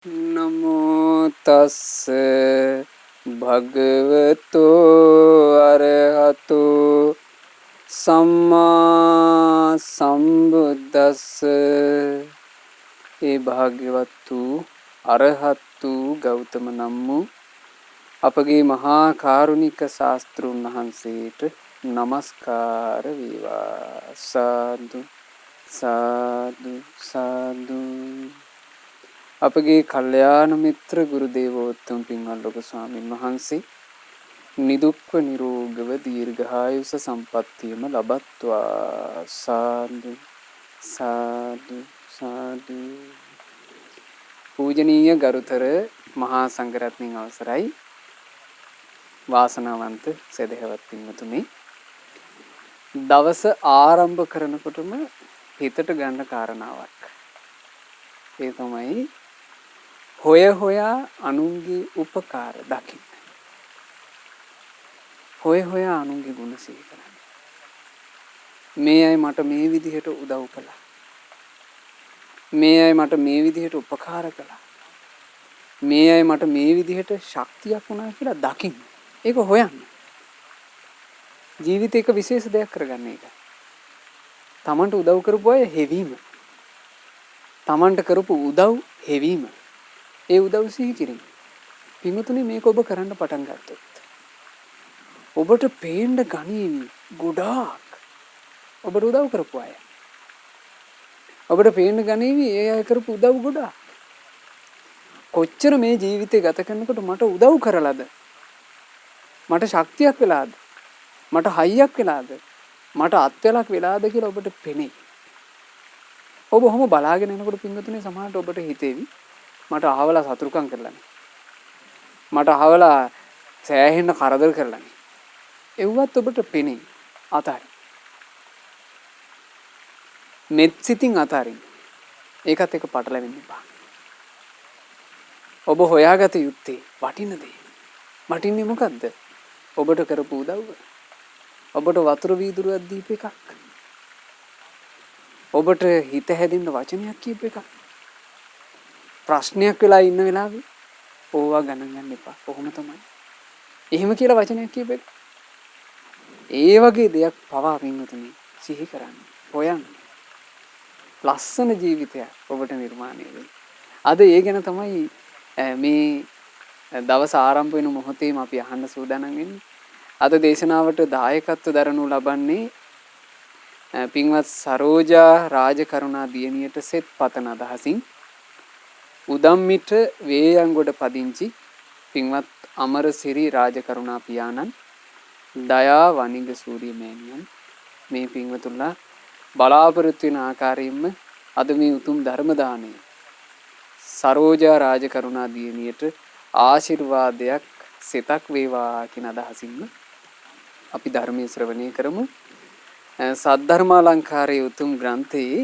නමෝ තස්ස භගවතු අරහතු සම්මා සම්බුද්දස්ස. ඒ භාග්‍යවතු අරහතු ගෞතම නම් වූ අපගේ මහා කාරුණික ශාස්ත්‍රුන් වහන්සේට නමස්කාර වේවා. සාදු සාදු සාදු. අපගේ කල්යාණ මිත්‍ර ගුරු දේවෝත්තම පින්වත් ලොකු ස්වාමීන් වහන්සේ නිදුක්ව නිරෝගව දීර්ඝායුෂ සම්පන්නියම ලබත්වා. සාදු සාදු සාදු. පූජනීය ගරුතර මහා සංඝරත්නයන් අවසරයි. වාසනාවන්ත සදහවත් පින්වතුනි, දවස ආරම්භ කරනකොටම හිතට ගන්න කාරණාවක්. ඒ තමයි හොය හොයා අනුන්ගේ උපකාර දකින්න. හොය හොයා අනුන්ගේ ගුණ සිහි කරන්න. මේ අය මට මේ විදිහට උදව් කළා. මේ අය මට මේ විදිහට උපකාර කළා. මේ අය මට මේ විදිහට ශක්තියක් වුණා කියලා දකින්න. ඒක හොයන්න. ජීවිතේක විශේෂ දෙයක් කරගන්න එක. තමන්ට උදව් කරපු අය හෙවීම. තමන්ට කරපු උදව් හෙවීම. ඒ උදව් සිහි කිරීම. පින්වතුනි, මේක ඔබ කරන්න පටන් ගත්තොත් ඔබට පේන්න ගනීවි ගොඩාක් ඔබට උදව් කරපු අය. ඔබට පේන්න ගනීවි ඒ අය කරපු උදව් ගොඩාක්. කොච්චර මේ ජීවිතේ ගත කරනකොට මට උදව් කරලාද? මට ශක්තියක් වෙලාද? මට හයියක් වෙලාද? මට අත්වලක් වෙලාද කියලා ඔබට පෙනේ. ඔබ ඔහොම බලාගෙන යනකොට පින්වතුනි, සමහරට ඔබට හිතේවි මට අහවලා සතුරුකම් කරලානේ. මට අහවලා සෑහෙන්න කරදර කරලානේ. එව්වත් ඔබට පෙනේ. අතාරින්. මෙත් සිතින් අතාරින්. ඒකත් එක පටලැවෙන්න එපා. ඔබ හොයාගත යුත්තේ වටින දේ. වටින්නේ මොකද්ද? ඔබට කරපු උදව්ව. ඔබට වතුර වීදුරුවක් දීප එකක්. ඔබට හිත හැදෙන්න වචනයක් කියප එකක්. ප්‍රශ්නයක් වෙලා ඉන්න වෙලාවේ ඕවා ගණන් ගන්න එපා. කොහොම තමයි. එහෙම කියලා වචනයක් කියප එක. ඒ වගේ දෙයක් පවා පින්වතුනි සිහි කරන්න. හොයන්න. ලස්සන ජීවිතයක් ඔබට නිර්මාණය වෙයි. අද ඒ ගැන තමයි මේ දවස ආරම්භ වෙන මොහොතේම අපි අහන්න සූදානම් වෙන්නේ. අද දේශනාවට දායකත්ව දරනු ලබන්නේ පින්වත් සරෝජා රාජකරුණා දියණියට සෙත් පතන අදහසින් උදම්මිට වේයන්ගොඩ පදිංචි පින්වත් අමරසිරි රාජකරුණා පියාණන්, දයා වනිග සූරිය මෑණියන්, මේ පින්වතුන්ලා බලාපොරොත්තු වෙන ආකාරයෙන්ම අද මේ උතුම් ධර්ම දාණය සරෝජා රාජකරුණා දියණියට ආශිර්වාදයක් සෙතක් වේවා කියන අදහසින්ම අපි ධර්මයේ ශ්‍රවණය කරමු. සද්ධර්මාලංකාරයේ උතුම් ග්‍රන්ථයේ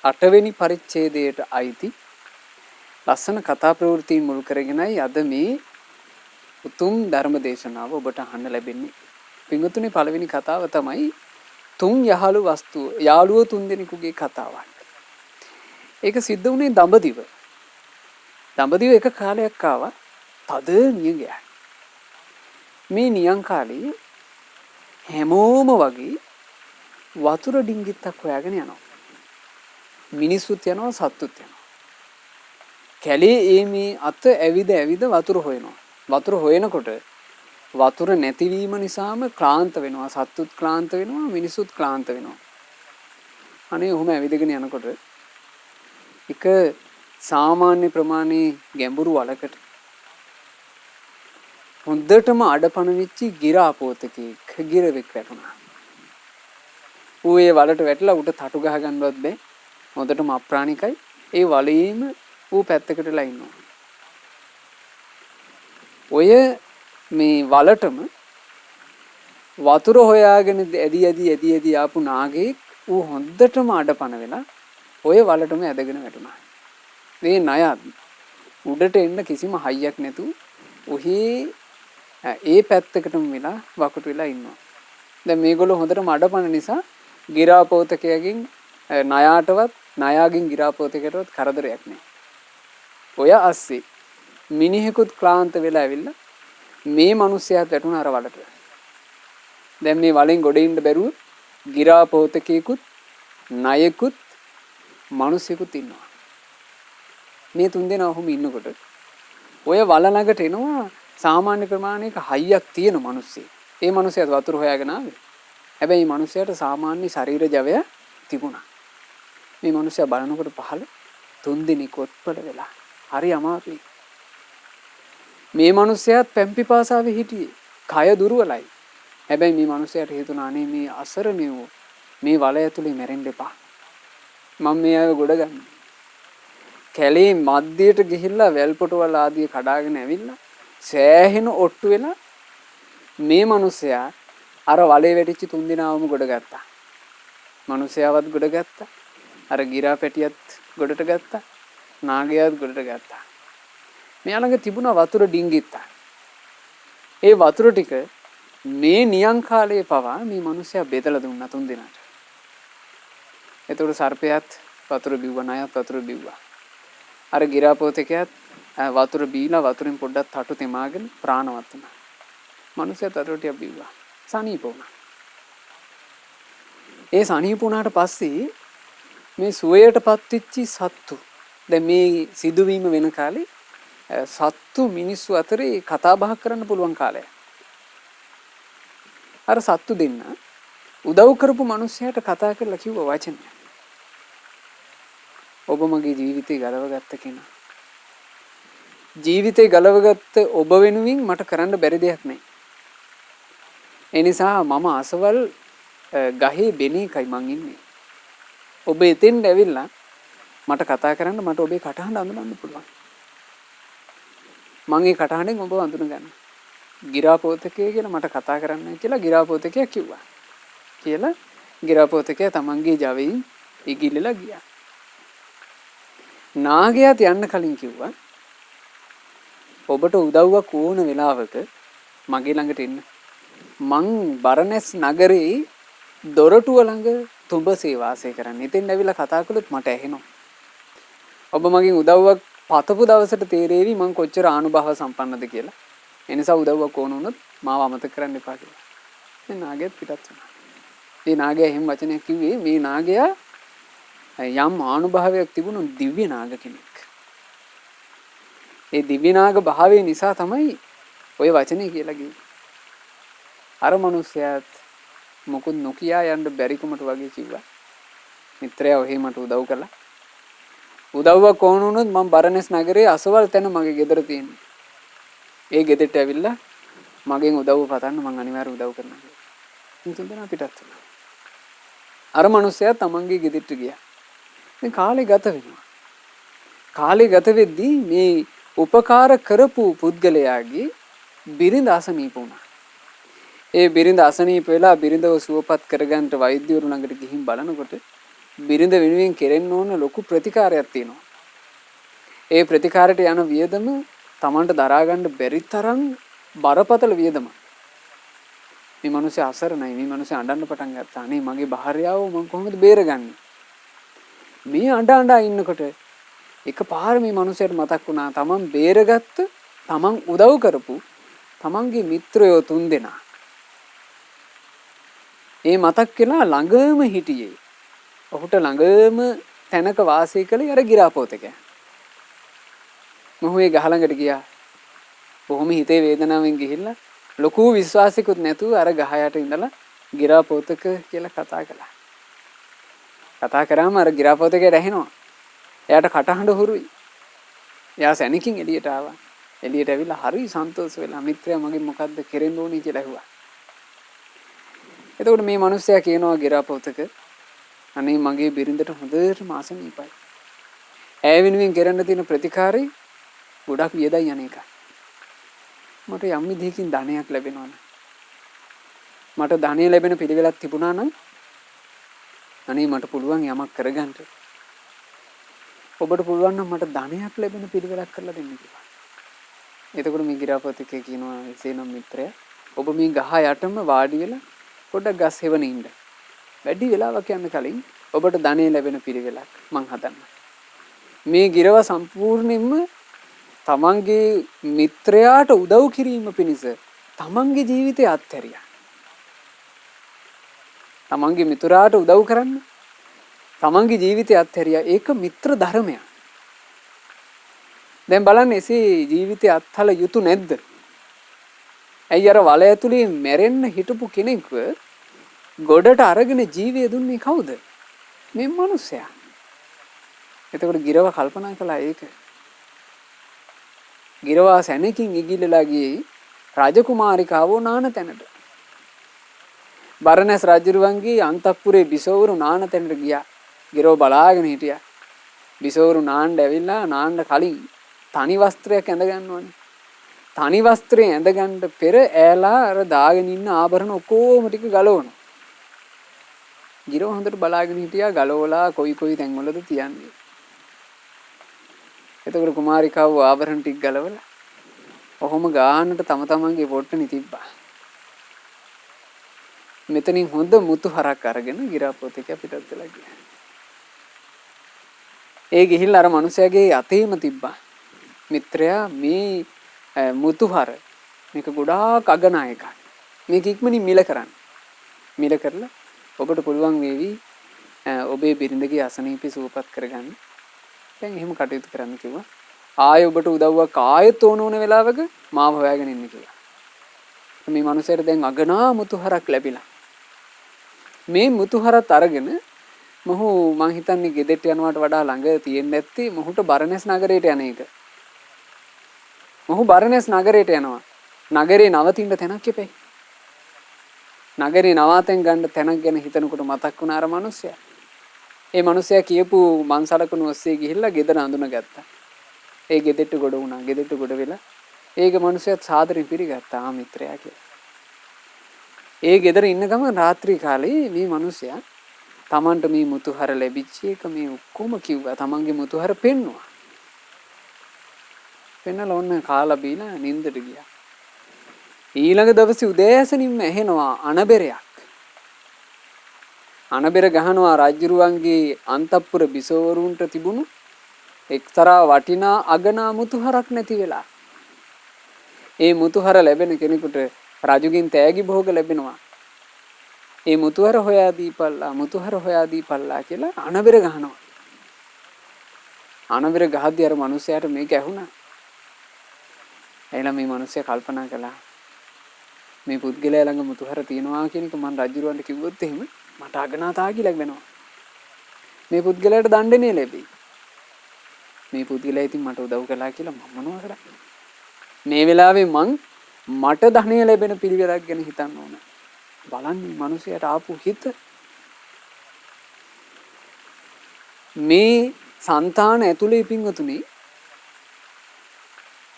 8 වෙනි පරිච්ඡේදයට අයිති ලස්සන කතා ප්‍රවෘත්ති මුල් කරගෙනයි අද මේ උතුම් ධර්ම දේශනාව ඔබට අහන්න ලැබෙන්නේ. පින්වතුනි, පළවෙනි කතාව තමයි යාළුවෝ තුන්දෙනෙකුගේ කතාවක්. ඒක සිද්ධ වුණේ දඹදිව. දඹදිව එක කාලයක් ආවා තද නියඟයක්. මේ නියං කාලේ හැමෝම වගේ වතුර ඩිංගිත්තක් හොයාගෙන යනවා. මිනිස්සුත් යනවා, සත්තුත් යනවා. කැලේ මේ අත ඇවිද වතුර හොයනවා. වතුර හොයනකොට වතුර නැතිවීම නිසාම ක්ලාන්ත වෙනවා. සත්තුත් ක්ලාන්ත වෙනවා, මිනිස්සුත් ක්ලාන්ත වෙනවා. අනේ ඔහොම ඇවිදගෙන යනකොට එක සාමාන්‍ය ප්‍රමාණයේ ගැඹුරු වලකට හොඳටම අඩපණ වෙච්චි ගිරාපෝතකෙක් ගිරවෙක් වැටුණා. ඌ ඒ වලට වැටලා උට තටු ගහ ගන්නවත් බැහැ. හොඳටම අප්‍රාණිකයි. ඒ වලේම ඌ පැත්තකටලා ඉන්නවා. ඔය මේ වලටම වතුර හොයාගෙන ඇදී ආපු නාගයෙක් ඌ හොඳටම අඩපණ වෙලා ඔය වලටම ඇදගෙන වැටුණා. මේ ණයත් උඩට එන්න කිසිම හයියක් නැතුව ඔහි ඒ පැත්තකටම වෙලා වකුටු වෙලා ඉන්නවා. දැන් මේගොල්ලෝ හොඳටම අඩපණ නිසා ගිරාපෝතකයගෙන් ණයාටවත් ණයාගෙන් ගිරාපෝතකයටවත් කරදරයක් නැහැ. ඔය අස්සේ මිනිහෙකුත් ක්ලාන්ත වෙලා ඇවිල්ලා මේ මිනිස්සයාත් වැටුණා අර වලට. දැන් මේ වලෙන් ගොඩ ඉන්න බැරුව ගිරා පෝතකේකුත් ණයෙකුත් මිනිසෙකුත් ඉන්නවා. මේ තුන් දෙනා ඔහොම ඉන්නකොට ඔය වල ළඟට එනවා සාමාන්‍ය ප්‍රමාණයක හයියක් තියෙන මිනිස්සෙක්. ඒ මිනිසයාත් වතුර හොයාගෙන ආවේ. හැබැයි මේ මිනිසයාට සාමාන්‍ය ශරීර ජවය තිබුණා. මේ මිනිසයා බලනකොට පහළ තුන් දිනක් ඔත්පල වෙලා හරි අමාරුයි. මේ මිනිසයාත් පැම්පිපාසාවේ හිටියේ. කය දුර්වලයි. හැබැයි මේ මිනිසයාට හිතුණා අනේ මේ අසරණේ වූ මේ වල ඇතුලේ මැරෙන්න එපා. මම මේ අය ගොඩ ගන්න. කැලේ මැදයට ගිහිල්ලා වැල්පොටවල ආදී කඩාගෙන ඇවිල්ලා සෑහෙන ඔට්ටු වෙලා මේ මිනිසයා අර වලේ වැටිච්ච තුන් දෙනාවම ගොඩ ගත්තා. මිනිසයාවත් ගොඩ ගත්තා. අර ගිරා පැටියත් ගොඩට ගත්තා. නාගයාත් ගොඩට ගත්තා. මෙයා ළඟ තිබුණා වතුර ඩිංගිත්ත. ඒ වතුර ටික මේ නියං කාලයේ පවා මේ මිනිසයා බෙදලා දුන්නා තුන් දෙනාට. එතකොට සර්පයාත් වතුර බිව්වා, ණයත් වතුර බිව්වා. අර ගිරාපෝතකයාත් වතුර බීලා වතුරෙන් පොඩ්ඩක් තටු තෙමාගෙන ප්‍රාණවත් වුණා. මිනිසයා වතුර ටික බිව්වා. සනීප වුණා. ඒ සනීප වුණාට පස්සේ මේ සුවයටපත් වෙච්ච සත්තු දැන් මේ සිදුවීම වෙන කාලේ සත්තු මිනිස්සු අතරේ කතා බහ කරන්න පුළුවන් කාලයක්. අර සත්තු දෙන්න උදව් කරපු මිනිස්සයාට කතා කරලා කිව්ව වචනය. ඔබ මගේ ජීවිතේ ගලවගත්ත කෙනා. ජීවිතේ ගලවගත්ත ඔබ වෙනුවෙන් මට කරන්න බැරි දෙයක් නැහැ. ඒ නිසා මම අසවල් ගහේ බෙනේකයි මං ඉන්නේ. ඔබ එතෙන්ට ඇවිල්ලා මට කතා කරන්න මට ඔබේ කටහඬ අඳුනන්න පුළුවන්. මං ඒ කටහඬෙන් ඔබව අඳුන ගන්න. ගිරාපෝතකය කියලා මට කතා කරන්න කියලා ගිරාපෝතකයා කිව්වා. කියලා ගිරාපෝතකයා තමන්ගේ ජවයෙන් ඉගිලලා ගියා. නාගයාත් යන්න කලින් කිව්වා ඔබට උදව්වක් ඕන වෙලාවක මගේ ළඟට එන්න. මං බරණැස් නගරේ දොරටුව ළඟ තුඹසේ වාසය කරන්නේ. එතෙන් ඇවිල්ලා කතා කළොත් මට ඇහෙනවා. ඔබ මගෙන් උදව්වක් පතපු දවසට තේරෙවි මං කොච්චර ආනුභාව සම්පන්නද කියලා. ඒ නිසා උදව්වක් ඕන වුණොත් මාව අමතක කරන්න එපා කියලා. මේ නාගයාත් පිටත් වුණා. මේ නාගයා එහෙම වචනයක් කිව්වේ මේ නාගයා යම් ආනුභාවයක් තිබුණු දිව්‍ය නාග කෙනෙක්. ඒ දිව්‍ය නාග භාවය නිසා තමයි ওই වචනේ කියලා කිව්වේ. අර මිනිස්සයාත් මොකුත් නොකියා යන්න බැරිකමට වගේ කිව්වා. මිත්‍රයා ඔහේ මට උදව් කළා. උදව්වක් ඕන වුණොත් මම බරණැස් නගරේ අසවල් තැන මගේ ගෙදර තියෙනවා. ඒ ගෙදරට ඇවිල්ලා මගෙන් උදව්ව පතන්න මං අනිවාර්ය උදව් කරනවා. ඉතින් තුන්දෙනා පිටත් වුණා. අර මිනිස්සයා තමන්ගේ ගෙදරට ගියා. දැන් කාලේ ගත වෙනවා. කාලේ ගත වෙද්දී මේ උපකාර කරපු පුද්ගලයාගේ බිරිඳ අසනීප වුණා. ඒ බිරිඳ අසනීප වෙලා බිරිඳව සුවපත් කරගන්න වෛද්‍යවරු ළඟට ගිහින් බලනකොට බිරිඳ වෙනුවෙන් කෙරෙන්න ඕන ලොකු ප්‍රතිකාරයක් තියෙනවා. ඒ ප්‍රතිකාරයට යන වියදම Tamanට දරා ගන්න බැරි තරම් බරපතල වියදමක්. මේ මිනිස්සු අසරණයි. මේ මිනිස්සු අඬන්න පටන් ගත්තා. අනේ මගේ භාර්යාව මම කොහොමද බේරගන්නේ? මේ අඬ ඉන්නකොට එකපාර මේ මිනිසයාට මතක් වුණා Taman බේරගත්ත Taman උදව් කරපු Tamanගේ මිත්‍රයෝ තුන්දෙනා. ඒ මතක් වෙලා ළඟම හිටියේ. ඔහුට ළඟම තැනක වාසය කළේ අර ගිරාපෝතකයා. මොහු ඒ ගහ ළඟට ගියා. බොහොම හිතේ වේදනාවෙන් ගිහිල්ලා ලොකු විශ්වාසිකුත් නැතුව අර ගහ යට ඉඳලා ගිරාපෝතක කියලා කතා කළා. කතා කරාම අර ගිරාපෝතකයට ඇහෙනවා. එයාට කටහඬ හුරුයි. එයා සැනකින් එළියට ආවා. එළියට ඇවිල්ලා හරි සන්තෝෂ වෙලා මිත්‍රයා මගෙන් මොකද්ද කෙරෙන්න ඕනේ කියලා ඇහුවා. එතකොට මේ මිනිස්සයා කියනවා ගිරාපෝතක අනේ මගේ බිරිඳට හොඳට මාසනීපයි. ඇය වෙනුවෙන් කරන්න තියෙන ප්‍රතිකාරي ගොඩක් වියදයි යන එක. මට යම් විදිහකින් ධනයක් ලැබෙනවා නම් මට ධනය ලැබෙන පිළිවෙලක් තිබුණා නම් අනේ මට පුළුවන් යමක් කරගන්න. ඔබට පුළුවන් නම් මට ධනයක් ලැබෙන පිළිවෙලක් කරලා දෙන්න කියලා. එතකොට මේ ගිරාපෝතකේ කියනවා එසේනම් මිත්‍රයා ඔබ මේ ගහ යටම වාඩි වෙලා පොඩ්ඩක් ගස් හෙවන ඉන්න. වැඩි වෙලාවක් යන්න කලින් ඔබට ධනෙ ලැබෙන පිළිවෙලක් මං හදන්න. මේ ගිරව සම්පූර්ණයෙන්ම තමන්ගේ මිත්‍රයාට උදව් කිරීම පිණිස තමන්ගේ ජීවිතය අත්හැරියා. තමන්ගේ මිතුරාට උදව් කරන්න තමන්ගේ ජීවිතය අත්හැරියා. ඒක මිත්‍ර ධර්මයක්. දැන් බලන්න එසේ ජීවිතය අත්හල යුතු නැද්ද? ඇයි අර වල ඇතුලේ මැරෙන්න හිටපු කෙනෙක්ව ගොඩට අරගෙන ජීවය දුන්නේ කවුද? මේ මිනිසයා. එතකොට ගිරව කල්පනා කළා ඒක. ගිරවා සැනකින් ඉගිලලා ගියේ රාජකුමාරිකාවෝ නාන තැනට. බරණැස් රජුරුවන්ගේ අන්තපුරේ බිසෝවරු නාන තැනට ගියා. ගිරව බලාගෙන හිටියා. බිසෝවරු නාන්න ඇවිල්ලා නාන්න කලින් තනි වස්ත්‍රයක් ඇඳ ගන්නවනේ. තනි වස්ත්‍රය ඇඳ ගන්න පෙර ඈලා අර දාගෙන ඉන්න ආභරණ ඔක්කොම ටික ගලවනවා. ගිරව හොඳට බලාගෙන හිටියා ගලවලා කොයි තැන්වලද තියන්නේ. එතකොට කුමාරිකාව ආභරණ ටික ගලවලා ඔහොම ගානට තම තමන්ගේ පොට්ටනි තිබ්බා. මෙතනින් හොඳ මුතු හරක් අරගෙන ගිරාපොතේක පිටත් වෙලා ගියා. ඒ ගිහිල්ලා අර මිනිහයාගේ අතේම තිබ්බා. මිත්‍රයා මේ මුතුහර මේක ගොඩාක් අගනා එකක්. මේක ඉක්මනින් මිල කරන්න. මිල කරලා ඔබට පුළුවන් වේවි ඔබේ බිරිඳගේ අසනීපය සුවපත් කරගන්න. දැන් එහෙම කටයුතු කරන්න කිව්වා. ආයෙ ඔබට උදව්වක් ආයෙත් ඕන වෙලාවක මාව හොයාගෙන ඉන්න කිව්වා. මේ මිනිහයාට දැන් අගනා මුතුහරක් ලැබිලා. මේ මුතුහරත් අරගෙන මොහු මං හිතන්නේ ගෙදරට යනවට වඩා ළඟ තියෙන්නේ නැත්තේ මොහුට බරණැස් නගරයට යන එක. මොහු බරණැස් නගරයට යනවා. නගරේ නවතින්න තැනක් එපැයි. නගරේ නවාතෙන් ගන්න තැනක් ගැන හිතනකොට මතක් වුණා අර මිනිස්සයා. ඒ මිනිස්සයා කියපු මංසලකුණු ඔස්සේ ගිහිල්ලා ගෙදර අඳුනගත්තා. ඒ ගෙදරට ගොඩ වුණා. ගෙදරට ගොඩ වෙලා ඒක මිනිස්සයාත් සාදරයෙන් පිළිගත්තා ආ මිත්‍රයා කියලා. ඒ ගෙදර ඉන්න ගමන් රාත්‍රී කාලේ මේ මිනිස්සයා තමන්ට මේ මුතුහර ලැබිච්ච එක මේ ඔක්කොම කිව්වා. තමන්ගේ මුතුහර පෙන්නුවා. පෙන්නලා ඔන්න කාලා බීලා නිින්දට ගියා. ඊළඟ දවසේ උදෑසනින්ම ඇහෙනවා අනබෙරයක්. අනබෙර ගහනවා රජුරුවන්ගේ අන්තපුර බිසෝවරුන්ට තිබුණු එක්තරා වටිනා අගනා මුතුහරක් නැති වෙලා. ඒ මුතුහර ලැබෙන කෙනෙකුට රජුගෙන් තෑගි භෝග ලැබෙනවා. ඒ මුතුහර හොයා දීපල්ලා මුතුහර හොයා දීපල්ලා කියලා අනබෙර ගහනවා. අනබෙර ගහද්දී අර මිනිහයාට මේක ඇහුණා. එයිලා මේ මිනිහයා කල්පනා කළා මේ පුද්ගලයා ළඟ මුතුහර තියනවා කියන එක මම රජුරවන්ට කිව්වොත් එහෙම මට අගනා තාගි ලැබෙනවා. මේ පුද්ගලයාට දඬුවම් ලැබෙයි. මේ පුද්ගලයා ඉතින් මට උදව් කළා කියලා මම මොනවා කරන්නේ? මේ වෙලාවේ මට ධනය ලැබෙන පිළිවෙලක් ගැන හිතන්න ඕන. බලන්න මිනිහයාට ආපු හිත මේ సంతාන ඇතුලේ පින්වතුනි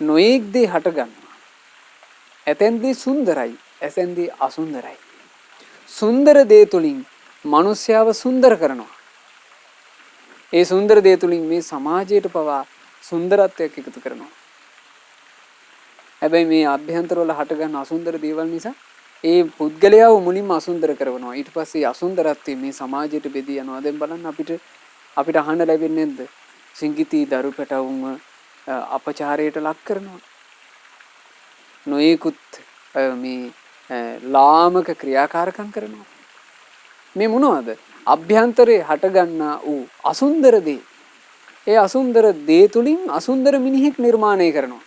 නොඑක් දේ හට ගන්නවා. ඇතැන්දී සුන්දරයි, ඇතැන්දී අසුන්දරයි. සුන්දර දේ තුලින් මිනිස්යාව සුන්දර කරනවා. ඒ සුන්දර දේ තුලින් මේ සමාජයට පවා සුන්දරත්වයක් එකතු කරනවා. හැබැයි මේ අභ්‍යන්තරවල හට ගන්න අසුන්දර දේවල් නිසා ඒ පුද්ගලයාව මුලින්ම අසුන්දර කරනවා. ඊට පස්සේ අසුන්දරත්වය මේ සමාජයට බෙදී යනවා. දැන් බලන්න අපිට අහන්න ලැබෙන්නේ නැද්ද? සිංගිති දරු පැටවුන්ව අපචාරයට ලක් කරනවා. නොයෙකුත් මේ ලාමක ක්‍රියාකාරකම් කරනවා. මේ මොනවද? අභ්‍යන්තරේ හටගන්නා වූ අසුන්දර දේ. ඒ අසුන්දර දේ තුලින් අසුන්දර මිනිහෙක් නිර්මාණය කරනවා.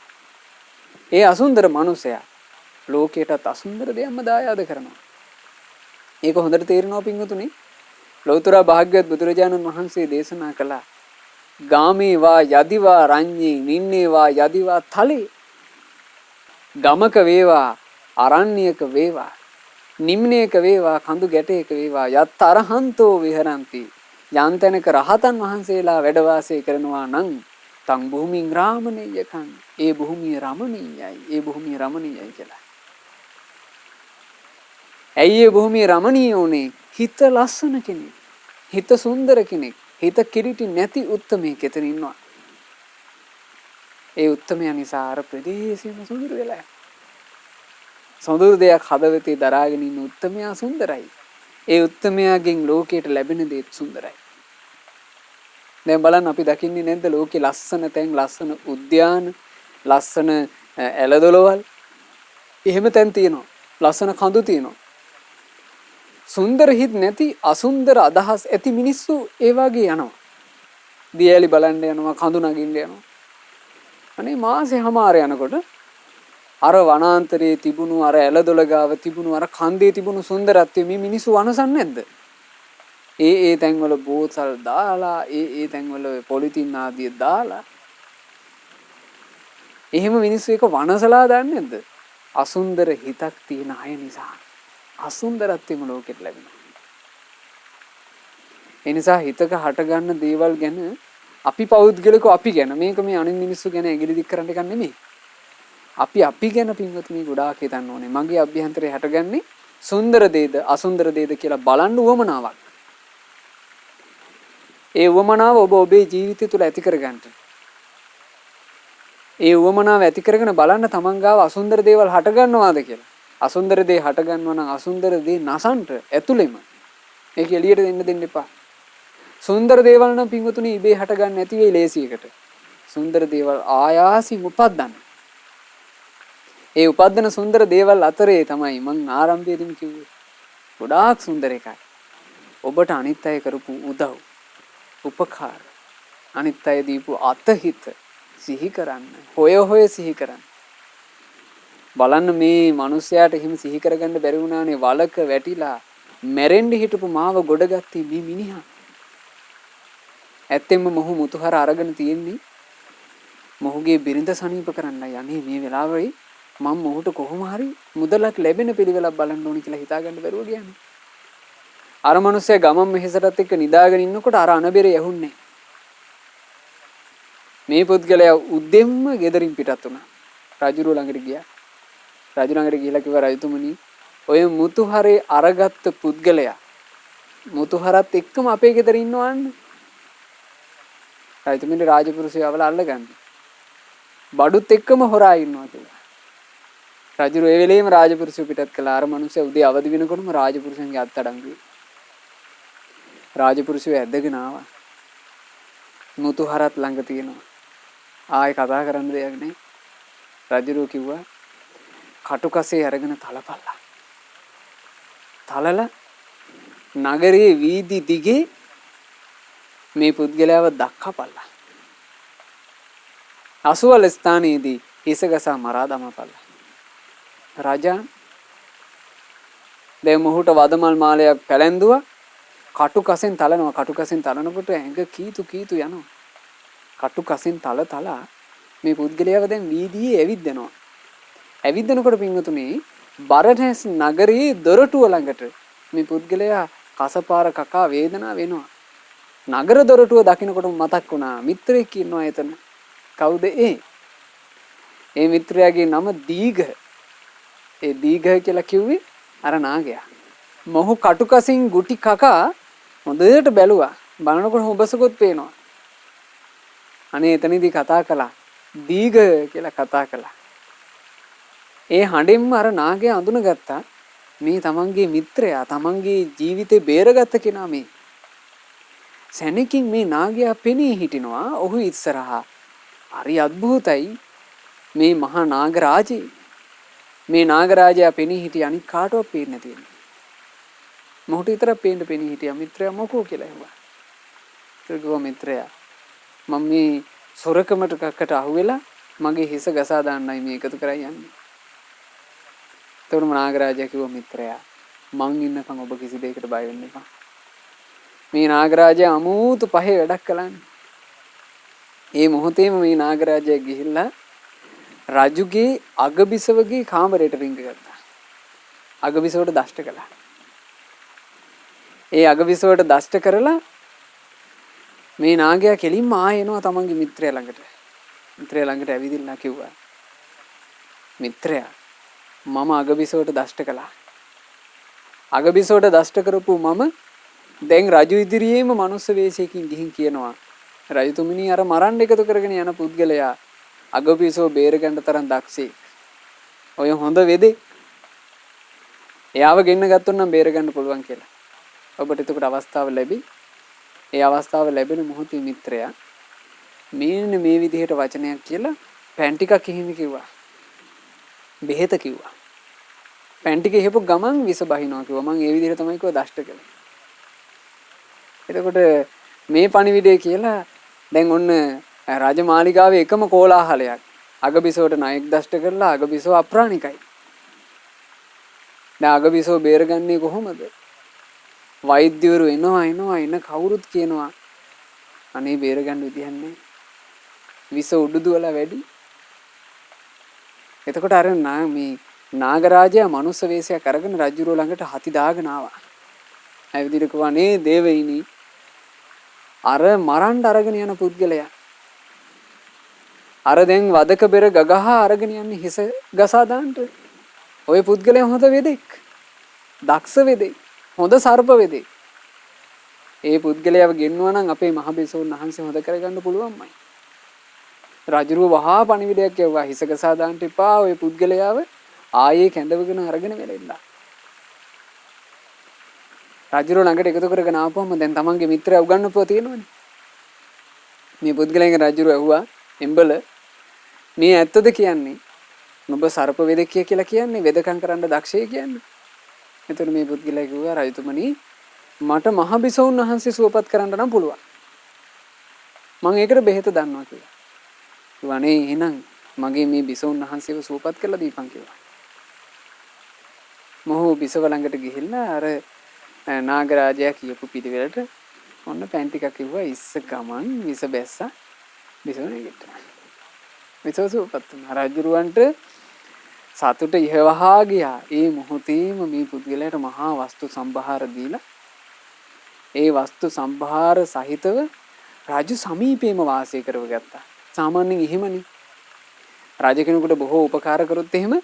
ඒ අසුන්දර මනුස්සයා ලෝකයටත් අසුන්දර දෙයක්ම දායාද කරනවා. ඒක හොඳට තේරෙනවා පින්වතුනි. ලෞතර භාග්‍යවත් බුදුරජාණන් වහන්සේ දේශනා කළා ගාමේ වා යදිවා රඤ්ඤේ නින්නේ වා යදිවා තලේ ගමක වේවා අරණ්‍යක වේවා නිම්නයක වේවා කඳු ගැටයක වේවා යත් අරහන්තෝ විහරಂತಿ යන් තැනක රහතන් වහන්සේලා වැඩ වාසය කරනවා නම් තං භූමින් රාමණීයකං ඒ භූමිය රමණීයයි. ඒ භූමිය රමණීයයි කියලා. ඇයි ඒ භූමිය රමණීය උනේ? හිත ලස්සන කෙනෙක්, හිත සුන්දර කෙනෙක්, හිත කිරිටි නැති උත්තමයෙක් එතන ඉන්නවා. ඒ උත්තමයා නිසා අර ප්‍රදේශෙම සුන්දර වෙලා. සොඳුරු දෙයක් හදවතේ දරාගෙන ඉන්න උත්තමයා සුන්දරයි. ඒ උත්තමයාගෙන් ලෝකයට ලැබෙන දේත් සුන්දරයි. දැන් බලන්න අපි දකින්නේ නැද්ද ලෝකේ ලස්සන තැන්, ලස්සන උද්‍යාන, ලස්සන ඇලදොලවල් එහෙම තැන් තියෙනවා. ලස්සන කඳු තියෙනවා. සුන්දර හිත් නැති අසුන්දර අදහස් ඇති මිනිස්සු ඒ වගේ යනවා. දියැලි බලන්න යනවා, කඳු නගින්න යනවා. අනේ මාසේ හමාර යනකොට අර වනාන්තරයේ තිබුණු අර ඇලදොල ගාව තිබුණු අර කන්දේ තිබුණු සුන්දරත්වය මේ මිනිස්සු වනසන්නේ නැද්ද? ඒ තැන්වල බෝතල් දාලා ඒ තැන්වල පොලිතින් ආදිය දාලා එහෙම මිනිස්සු එක වනසලා දාන්නේ නැද්ද? අසුන්දර හිතක් තියෙන අය නිසා අසුන්දරත්වෙම ලෝකෙට ලැබෙනවා. ඒ නිසා හිතක හටගන්න දේවල් ගැන අපි පෞද්ගලිකව අපි ගැන මේක මේ අනිත් මිනිස්සු ගැන ඇඟිලි දික් කරන්න එක නෙමෙයි. අපි ගැන පින්වතුනි ගොඩාක් හිතන්න ඕනේ. මගේ අභ්‍යන්තරේ හටගන්නේ සුන්දර දේද අසුන්දර දේද කියලා බලන්න උවමනාවක්. ඒ උවමනාව ඔබ ඔබේ ජීවිතය තුළ ඇති කරගන්න. ඒ උවමනාව ඇති කරගෙන බලන්න තමන් ගාව අසුන්දර දේවල් හටගන්නවාද කියලා. අසුන්දර දේ හටගන්නවා නම් අසුන්දර දේ නසන්ට ඇතුළෙම ඒක එළියට දෙන්න එපා. සුන්දර දේවල් නම් පින්වතුනි ඉබේ හටගන්න නැති වෙයි ලේසියකට. සුන්දර දේවල් ආයාසින් උපද්දන්න. ඒ උපද්දන සුන්දර දේවල් අතරේ තමයි මං ආරම්භයේදීම කිව්වේ. ගොඩාක් සුන්දර එකයි. ඔබට අනිත් අය කරපු උදව්, උපකාර, අනිත් අය දීපු අතහිත සිහි කරන්න. හොය සිහි කරන්න. බලන්න මේ මිනිස්යාට එහෙම සිහි කරගන්න බැරි වුණානේ වලක වැටිලා මැරෙන්න හිටපු මාව ගොඩගත්තී මේ මිනිහා. ඇත්තෙන්ම මොහු මුතුහර අරගෙන තියෙන්නේ මොහුගේ බිරිඳ සනීප කරන්නයි. අනේ මේ වෙලාවේ මම මොහුට කොහොම හරි මුදලක් ලැබෙන පිළිවෙලක් බලන්න ඕනි කියලා හිතාගන්න බැරුව ගියානේ. අර මිනිස්සයා ගමන් මෙහෙසටත් එක්ක නිදාගෙන ඉන්නකොට අර අනබෙරේ ඇහුන්නේ. මේ පුද්ගලයා උදෙන්ම ගෙදරින් පිටත් වුණා. රජුරුව ළඟට ගියා. රජු ළඟට ගිහිලා කිව්වා රජතුමනි ඔය මුතුහරේ අරගත්ත පුද්ගලයා මුතුහරත් එක්කම අපේ ගෙදර ඉන්නවන්නේ. රජතුමනි රාජපුරුෂයවල අල්ලගන්න. බඩුත් එක්කම හොරා ඉන්නවා කියලා. රජුරු ඒ වෙලේම රාජපුරුෂය පිටත් කළා. අර මිනිස්සයා උදේ අවදි වෙනකොටම රාජපුරුෂයන්ගේ අත්අඩංගුවේ. රාජපුරුෂය ඇදගෙන ආවා. මුතුහරත් ළඟ තියෙනවා. ආයි කතා කරන්න දෙයක් නැහැ. රජුරු කිව්වා කටුකසේ අරගෙන තලපල්ලා. තලලා නගරයේ වීදි දිගේ මේ පුද්ගලයාව දක්කපල්ලා. අසුවල ස්ථානයේදී හිසගසා මරා දමපල්ලා. රජා දැන් මොහුට වදමල් මාලයක් පැලැන්දුවා. කටුකසෙන් තලනවා. කටුකසෙන් තලනකොට ඇඟ කීතු යනවා. කටුකසෙන් තලලා මේ පුද්ගලයාව දැන් වීදියේ ඇවිද්දනවා. ඇවිද්දනකොට පින්වතුනි බරණැස් නගරයේ දොරටුව ළඟට මේ පුද්ගලයා කසපාර කකා වේදනාව වෙනවා. නගර දොරටුව දකින්නකොට මතක් වුණා මිත්‍රයෙක් ඉන්නවා එතන. කවුද ඒ? ඒ මිත්‍රයාගේ නම දීඝ. ඒ දීඝ කියලා කිව්වේ අර නාගයා. මොහු කටුකසින් ගුටි කකා හොඳට බැලුවා. බලනකොට හොබසකොත් පේනවා. අනේ එතනදී කතා කළා. දීඝ කියලා කතා කළා. ඒ හඬෙන්ම අර නාගයා අඳුනගත්තා මේ තමන්ගේ මිත්‍රයා තමන්ගේ ජීවිතේ බේරගත්ත කෙනා මේ. සැනකින් මේ නාගයා පෙනී හිටිනවා ඔහු ඉස්සරහා. හරි අద్භූතයි මේ මහා නාගරාජේ. මේ නාගරාජයා පෙනී හිටිය අනික් කාටවත් පේන්නේ නැති වෙනවා. මොහුට විතරක් පෙනී හිටියා මිත්‍රයා මොකෝ කියලා ඇහුවා. කිව්වා මිත්‍රයා මම මේ සොරකමට කක්කට අහුවෙලා මගේ හිස ගසා දාන්නයි මේ එකතු කරා යන්නේ. එතකොටම නාගරාජයා කිව්වා මිත්‍රයා මං ඉන්නකම් ඔබ කිසි දෙයකට බය වෙන්න එපා. මේ නාගරාජයා අමුතු පහේ වැඩක් කළානේ. ඒ මොහොතේම මේ නාගරාජයා ගිහිල්ලා රජුගේ අගබිසවගේ කාමරයට රිංග ගත්තා. අගබිසවට දෂ්ට කළා. ඒ අගබිසවට දෂ්ට කරලා මේ නාගයා කෙලින්ම ආයෙනවා තමන්ගේ මිත්‍රයා ළඟට. මිත්‍රයා ළඟට ඇවිදින්න කිව්වා. මිත්‍රයා මම අගබිසවට දෂ්ට කළා. අගබිසවට දෂ්ට කරපු මම දැන් රජු ඉදිරියේම මනුස්ස වේශයකින් ගිහින් කියනවා රජතුමනි අර මරන්න එකතු කරගෙන යන පුද්ගලයා අගබිසව බේරගන්න තරම් දක්ෂෙක්. ඔය හොඳ වෙදේ. එයාව ගෙන්න ගත්තොත් නම් බේරගන්න පුළුවන් කියලා. ඔබට එතකොට අවස්ථාව ලැබි. ඒ අවස්ථාව ලැබෙන මොහොතේ මිත්‍රයා මෙන්න මේ විදිහට වචනයක් කියලා පෑන් ටිකක් එහෙම කිව්වා. බෙහෙත කිව්වා. පෑන් ටික එහෙපු ගමන් විස බහිනවා කිව්වා. මම ඒ විදිහට තමයි කිව්වා දෂ්ට කළේ. එතකොට මේ පණිවිඩය කියලා දැන් ඔන්න රාජමාලිගාවේ එකම කෝලාහලයක්. අගබිසවට නායක දෂ්ට කරලා අගබිසව අප්‍රාණිකයි. දැන් අගබිසව බේරගන්නේ කොහොමද? වෛද්‍යවරු එනවා එන කවුරුත් කියනවා අනේ බේරගන්න විදිහක් නැහැ. විස උඩුදුවලා වැඩි. එතකොට අර මේ නාගරාජයා මනුස්ස වේශයක් අරගෙන රජුරෝ ළඟට හති දාගෙන ආවා. ඇවිදින කවනේ දේවයිනි අර මරන්න අරගෙන යන පුද්ගලයා. අර දැන් වදක බෙර ගගහා අරගෙන යන්නේ හිස ගසා දාන්නට. ওই පුද්ගලයා හොඳ වෙදෙක්. දක්ෂ වෙදෙක්. හොඳ සර්ප වෙදෙක්. ඒ පුද්ගලයාව ගෙන්නුවා නම් අපේ මහ බිසෝන් වහන්සේ හොද කරගන්න පුළුවන්මයි. රජුරුව වහා පණිවිඩයක් යවුවා හිස ගසා දාන්න එපා ওই පුද්ගලයාව ආයේ කැඳවගෙන අරගෙන වෙලෙන්න. රජුරුව ළඟට එකතු කරගෙන ආපුවම දැන් තමන්ගේ මිත්‍රයා උගන්වපුවා තියෙනවනේ. මේ පුද්ගලයන්ගේ රජුරුව ඇහුවා එම්බල මේ ඇත්තද කියන්නේ? නුඹ සර්ප වේදකිය කියලා කියන්නේ වෙදකම් කරන්න දක්ෂය කියන්නේ. එතකොට මේ පුද්ගලයා කිව්වා රජතුමනි මට මහ බිසෝන් වහන්සේ සුවපත් කරන්න නම් පුළුවන්. මම ඒකට බෙහෙත දන්නවා කියලා. වනේ එහෙනම් මගේ මේ බිසෝන් වහන්සේව සුවපත් කරලා දීපන් කියලා. මොහු බිසව ළඟට ගිහිල්ලා අර නාගරාජයා කියපු පිළිවෙලට ඔන්න පෑන් ටිකක් කිව්වා ඉස්ස ගමන් විස බැස්සා බිසව නැගිට්ටා. බිසව සුවපත් වුණා. රජුරවන්ට සතුට ඉහවහා ගියා. ඒ මොහොතේම මේ පුද්ගලයාට මහා වස්තු සම්භාර දීලා ඒ වස්තු සම්භාර සහිතව රාජ්‍ය සමීපේම වාසය කරවගත්තා. සාමාන්‍යයෙන් එහෙමනේ. රාජ කෙනෙකුට බොහෝ උපකාර කරොත් එහෙම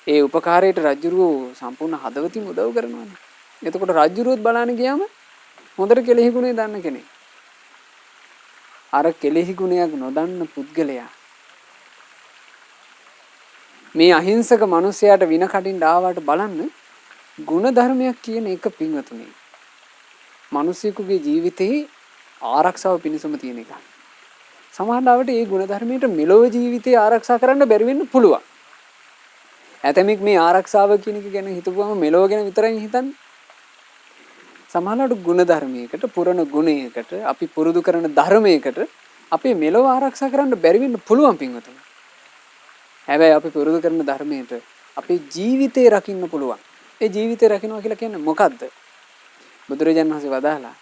ඒ උපකාරයට රජුරෝ සම්පූර්ණ හදවතින් උදව් කරනවානේ. එතකොට රජුරුවත් බලන්න ගියාම හොඳට කෙලෙහි ගුණය දන්න කෙනෙක්. අර කෙලෙහි ගුණයක් නොදන්න පුද්ගලයා මේ අහිංසක මිනිසයාට වින කටින් ආවට බලන්න ගුණ ධර්මයක් කියන එක පින්වතුනි. මිනිසෙකුගේ ජීවිතේ ආරක්ෂාව පිණිසම තියෙන එක. සමහරවිට මේ ගුණ ධර්මයට මෙලොව ජීවිතේ ආරක්ෂා කරන්න බැරි වෙන්න පුළුවන්. ඇතමෙක් මේ ආරක්ෂාව කියන එක ගැන හිතපුවම මෙලොව ගැන විතරයි හිතන්නේ. සමහරවිට ගුණ ධර්මයකට පුරණ ගුණයකට අපි පුරුදු කරන ධර්මයකට අපේ මෙලොව ආරක්ෂා කරන්න බැරි වෙන්න පුළුවන් පින්වතුනි. හැබැයි අපි පුරුදු කරන ධර්මයට අපේ ජීවිතේ රකින්න පුළුවන්. ඒ ජීවිතේ රකින්නවා කියලා කියන්නේ මොකද්ද? බුදුරජාණන් වහන්සේ වදාලා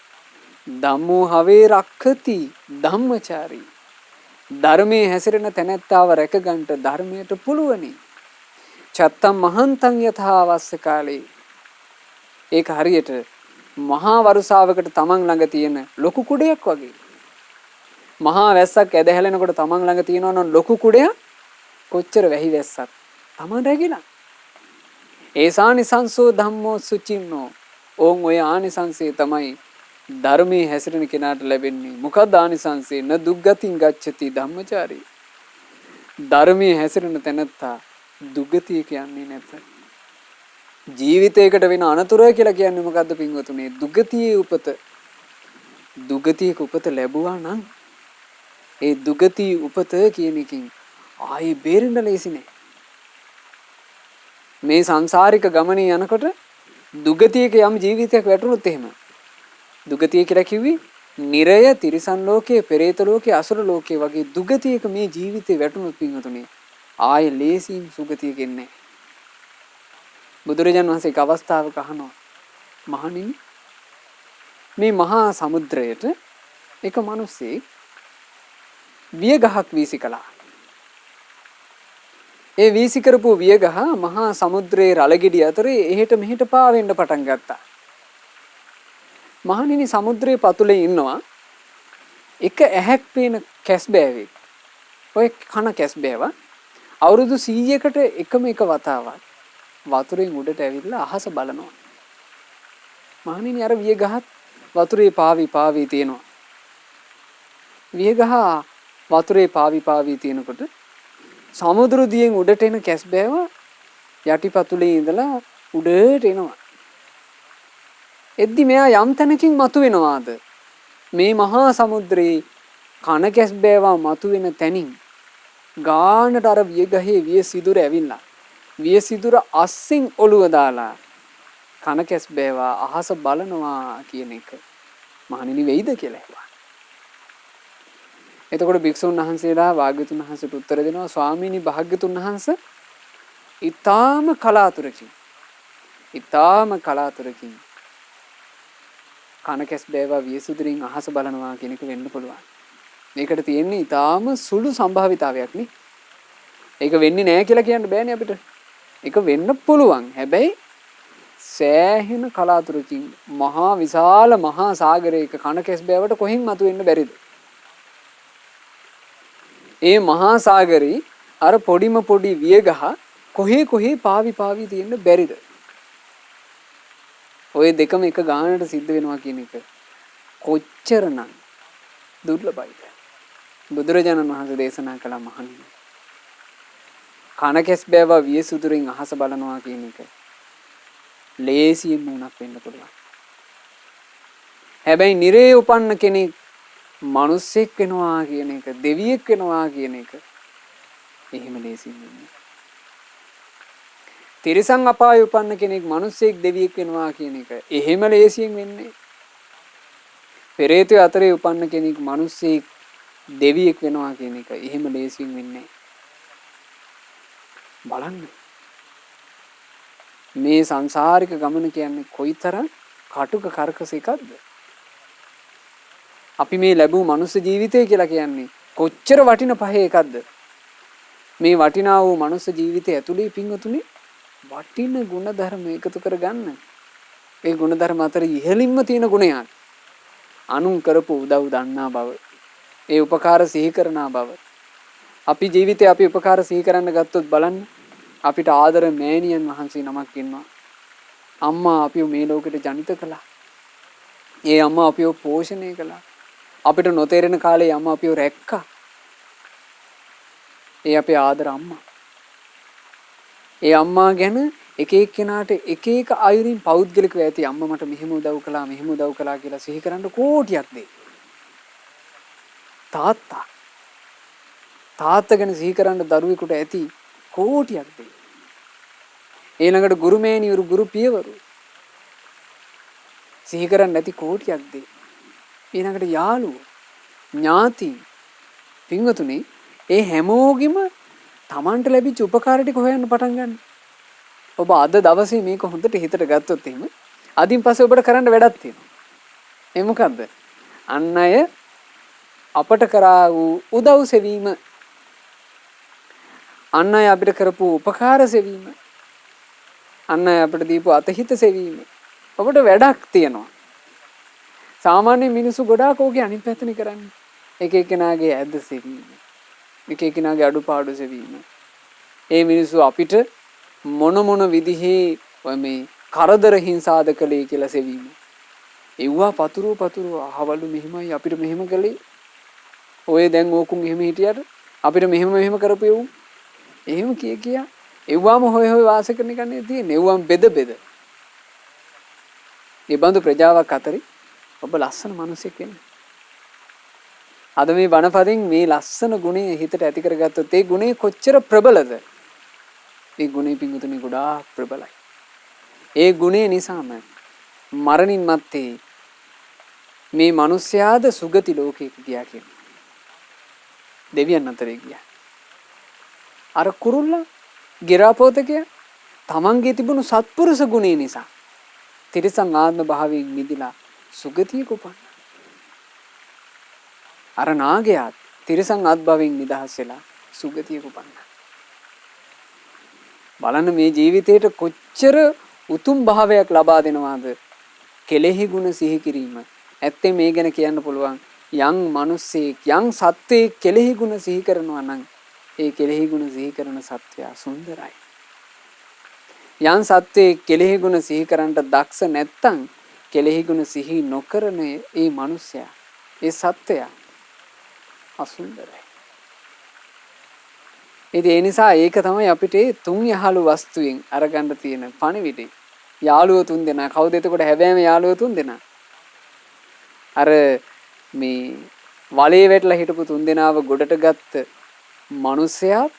ධම්මෝ හවේ රක්ඛති ධම්මචාරී. ධර්මයේ හැසිරෙන තැනැත්තාව රැකගන්න ධර්මයට පුළුවනි. චත්තම් මහන්තං යථා අවස්ස කාලේ. ඒක හරියට මහා වරුසාවකට තමන් ළඟ තියෙන ලොකු කුඩයක් වගේ. මහා වැස්සක් ඇදහැලෙනකොට තමන් ළඟ තියෙනවා නම් ලොකු කුඩයක් කොච්චර වැහි වැස්සක් තමන් රැගිලා. ඒසානිසංසෝ ධම්මෝ සුචින්නෝ. ඕන් ඔය ආනිසංසය තමයි ධර්මයේ හැසිරෙන කෙනාට ලැබෙන්නේ. මොකක්ද ආනිසංසය? න දුක්ගතින් ගච්ඡති ධම්මචාරී. ධර්මයේ හැසිරෙන තැනත්තා දුගතිය කියන්නේ නැත. ජීවිතයකට වෙන අනතුර කියලා කියන්නේ මොකද්ද පින්වතුනි? දුගතියේ උපත. දුගතියක උපත ලැබුවා නම් ඒ දුගතිය උපත කියන එකකින් ආයේ බේරෙන්න ලේසි නෑ. මේ සංසාරික ගමනේ යනකොට දුගතියක යම් ජීවිතයක් වැටුනොත් එහෙම දුගතිය කියලා කිව්වේ නිරය, තිරිසන් ලෝකයේ, පෙරේත ලෝකයේ, අසුර ලෝකයේ වගේ දුගතියක මේ ජීවිතේ වැටුනොත් පින්වතුනි ආයේ ලේසියෙන් සුගතිය ගෙන්නේ. බුදුරජාණන් වහන්සේ එක් අවස්ථාවක අහනවා මහණෙනි මේ මහා සමුද්‍රයට එක මිනිස්සෙක් වියගහක් වීසි කළා. ඒ වීසි කරපු වියගහ මහා සමුද්‍රයේ රළගෙඩි අතරේ එහෙට මෙහෙට පාවෙන්න පටන් ගත්තා. මහණෙනි සමුද්‍රයේ පතුලේ ඉන්නවා එක ඇහැක් පේන කැස්බෑවෙක්. ඔය කන කැස්බෑවා අවුරුදු 100කට එකම එක වතාවක් වතුරෙන් උඩට ඇවිල්ලා අහස බලනවා. මහණෙනි අර වියගහත් වතුරේ පාවි තියෙනවා. වියගහ වතුරේ පාවි තියෙනකොට සමුද්‍ර දියෙන් උඩට එන කැස්බෑව යටිපතුලේ ඉඳලා උඩට එනවා. එද්දි මෙයා යම් තැනකින් මතුවෙනවාද? මේ මහා සමුද්‍රේ කන කැස්බෑවා මතුවෙන තැනින් ගානට අර විය ගහේ විය සිදුර ඇවිල්ලා විය සිදුර අස්සින් ඔළුව දාලා කන කැස් බෑවා අහස බලනවා කියන එක මහණෙනි වෙයිද කියලා ඇහුවා. එතකොට භික්ෂුන් වහන්සේලා භාග්‍යතුන් වහන්සේට උත්තර දෙනවා ස්වාමීනි භාග්‍යතුන් වහන්සේ ඊටාම කලාතුරකින් කන කැස් බෑවා විය සිදුරින් අහස බලනවා කියන එක වෙන්න පුළුවන්. මේකට තියෙන්නේ ඊටාම සුළු සම්භාවිතාවයක් නේ. ඒක වෙන්නේ නැහැ කියලා කියන්න බෑනේ අපිට. ඒක වෙන්න පුළුවන්. හැබැයි සෑහෙන කලාතුරකින් මහා විශාල මහා සාගරයක කන කැස් බෑවට කොහෙන් මතුවෙන්න බැරිද? ඒ මහා සාගරේ අර පොඩිම පොඩි වියගහ කොහේ පාවි තියෙන්න බැරිද? ඔය දෙකම එක ගානට සිද්ධ වෙනවා කියන එක කොච්චරනම් දුර්ලභයිද? බුදුරජාණන් වහන්සේ දේශනා කළ මහණෙනි කන කැස් බෑවා විය සුදුරින් අහස බලනවා කියන එක ලේසියෙන් වුණක් වෙන්න පුළුවන්. හැබැයි නිරේ උපන්න කෙනෙක් මිනිස්සෙක් වෙනවා කියන එක දෙවියෙක් වෙනවා කියන එක එහෙම ලේසියෙන් වෙන්නේ. තිරිසන් අපායේ උපන්න කෙනෙක් මිනිස්සෙක් දෙවියෙක් වෙනවා කියන එක එහෙම ලේසියෙන් වෙන්නේ. පෙරේතය අතරේ උපන්න කෙනෙක් මිනිස්සෙක් දෙවියෙක් වෙනවා කියන එක එහෙම ලේසියෙන් වෙන්නේ. බලන්න මේ සංසාරික ගමන කියන්නේ කොයිතරම් කටුක කරකස එකක්ද? අපි මේ ලැබූ මනුස්ස ජීවිතය කියලා කියන්නේ කොච්චර වටින පහේ එකක්ද? මේ වටිනා වූ මනුස්ස ජීවිතය ඇතුලේ පින්වතුනි වටින ගුණධර්ම එකතු කරගන්න. ඒ ගුණධර්ම අතර ඉහළින්ම තියෙන ගුණයක් අනුන් කරපු උදව් දන්නා බව. ඒ උපකාර සිහි කරනා බව. අපි ජීවිතේ අපි උපකාර සිහි කරන්න ගත්තොත් බලන්න අපිට ආදර මෑණියන් වහන්සේ නමක් ඉන්නවා. අම්මා අපිව මේ ලෝකෙට ජනිත කළා. ඒ අම්මා අපිව පෝෂණය කළා. අපිට නොතේරෙන කාලේ අම්මා අපිව රැක්කා. ඒ අපේ ආදර අම්මා. ඒ අම්මා ගැන එක එක්කෙනාට එක එක අයුරින් පෞද්ගලිකව ඇති අම්මා මට මෙහෙම උදව් කළා මෙහෙම උදව් කළා කියලා සිහි කරන්න කෝටියක් දෙයි. තාත්තා ගැන සිහි කරන්න දරුවෙකුට ඇති කෝටියක් දෙයි. ඊළඟට ගුරු මෑණිවරු ගුරු පියවරු සිහි කරන්න ඇති කෝටියක් දෙයි. ඊළඟට යාළුවෝ ඥාති පින්වතුනි ඒ හැමෝගෙම Tamanට ලැබිච්ච උපකාර ටික හොයන්න පටන් ගන්න. ඔබ අද දවසේ මේක හොඳට හිතට ගත්තොත් එහෙම අදින් පස්සේ ඔබට කරන්න වැඩක් තියෙනවා. ඒ මොකද්ද? අන් අය අපට කරා වූ උදව් සෙවීම, අන් අය අපිට කරපු උපකාර සෙවීම, අන් අය අපිට දීපු අතහිත සෙවීම ඔබට වැඩක් තියෙනවා. සාමාන්‍ය මිනිස්සු ගොඩාක් ඕකේ අනිත් පැත්තනේ කරන්නේ. එක එක්කෙනාගේ ඇද්ද සෙවීම, එක එක්කෙනාගේ අඩුපාඩු සෙවීම. ඒ මිනිස්සු අපිට මොන විදිහේ මේ කරදර හිංසාද කළේ කියලා සෙවීම. එව්වා පතුරු අහවලු මෙහෙමයි අපිට මෙහෙම කළේ. ඔය දැන් ඕකුන් එහෙම හිටියට අපිට මෙහෙම කරපු එවුන්. එහෙම කියා එව්වාම හොය වාස කරන එක නේ තියෙන්නේ. එව්වාම බෙද. මේ බඳු ප්‍රජාවක් අතරේ ඔබ ලස්සන මිනිසෙක් වෙන්න. අද මේ බණපදින් මේ ලස්සන ගුණය හිතට ඇති කරගත්තොත් ඒ ගුණය කොච්චර ප්‍රබලද? ඒ ගුණේ පිංගුතුනි ගොඩාක් ප්‍රබලයි. ඒ ගුණය නිසාම මරණින් මත්තේ මේ මිනිස්යාද සුගති ලෝකෙට ගියා කියන. දෙවියන් අතරේ ගියා. අර කුරුල්ලා ගිරාපෝතකයා තමන්ගේ තිබුණු සත්පුරුෂ ගුණය නිසා තිරිසන් ආත්ම භාවයෙන් මිදිලා සුගතියක උපන්නා. අර නාගයා තිරිසන් ආත්භවයෙන් නිදහස් වෙලා සුගතියක උපන්නා. බලන්න මේ ජීවිතේට කොච්චර උතුම් භාවයක් ලබා දෙනවාද කෙලෙහි ගුණ සිහි කිරීම. ඇත්තේ මේ ගැන කියන්න පුළුවන් යම් මිනිස්සෙක් යම් සත්වයේ කෙලෙහි ගුණ සිහි කරනවා නම් ඒ කෙලෙහි ගුණ සිහි කරන සත්වයා සුන්දරයි. යම් සත්වයේ කෙලෙහි ගුණ සිහි කරන්නට දක්ෂ නැත්තම් කෙලෙහි ගුණ සිහි නොකරන ඒ මිනිසයා ඒ සත්වයා අසුන්දරයි. ඒ නිසා ඒක තමයි අපිට තුන් යහළු වස්තුවෙන් අරගන්න තියෙන පණිවිඩය. යාළුවෝ තුන් දෙනා කවුද එතකොට හැබෑම යාළුවෝ තුන් දෙනා? අර මේ වලේ වැටලා හිටපු තුන් දෙනාව ගොඩට ගත්ත මනුස්සයාත්,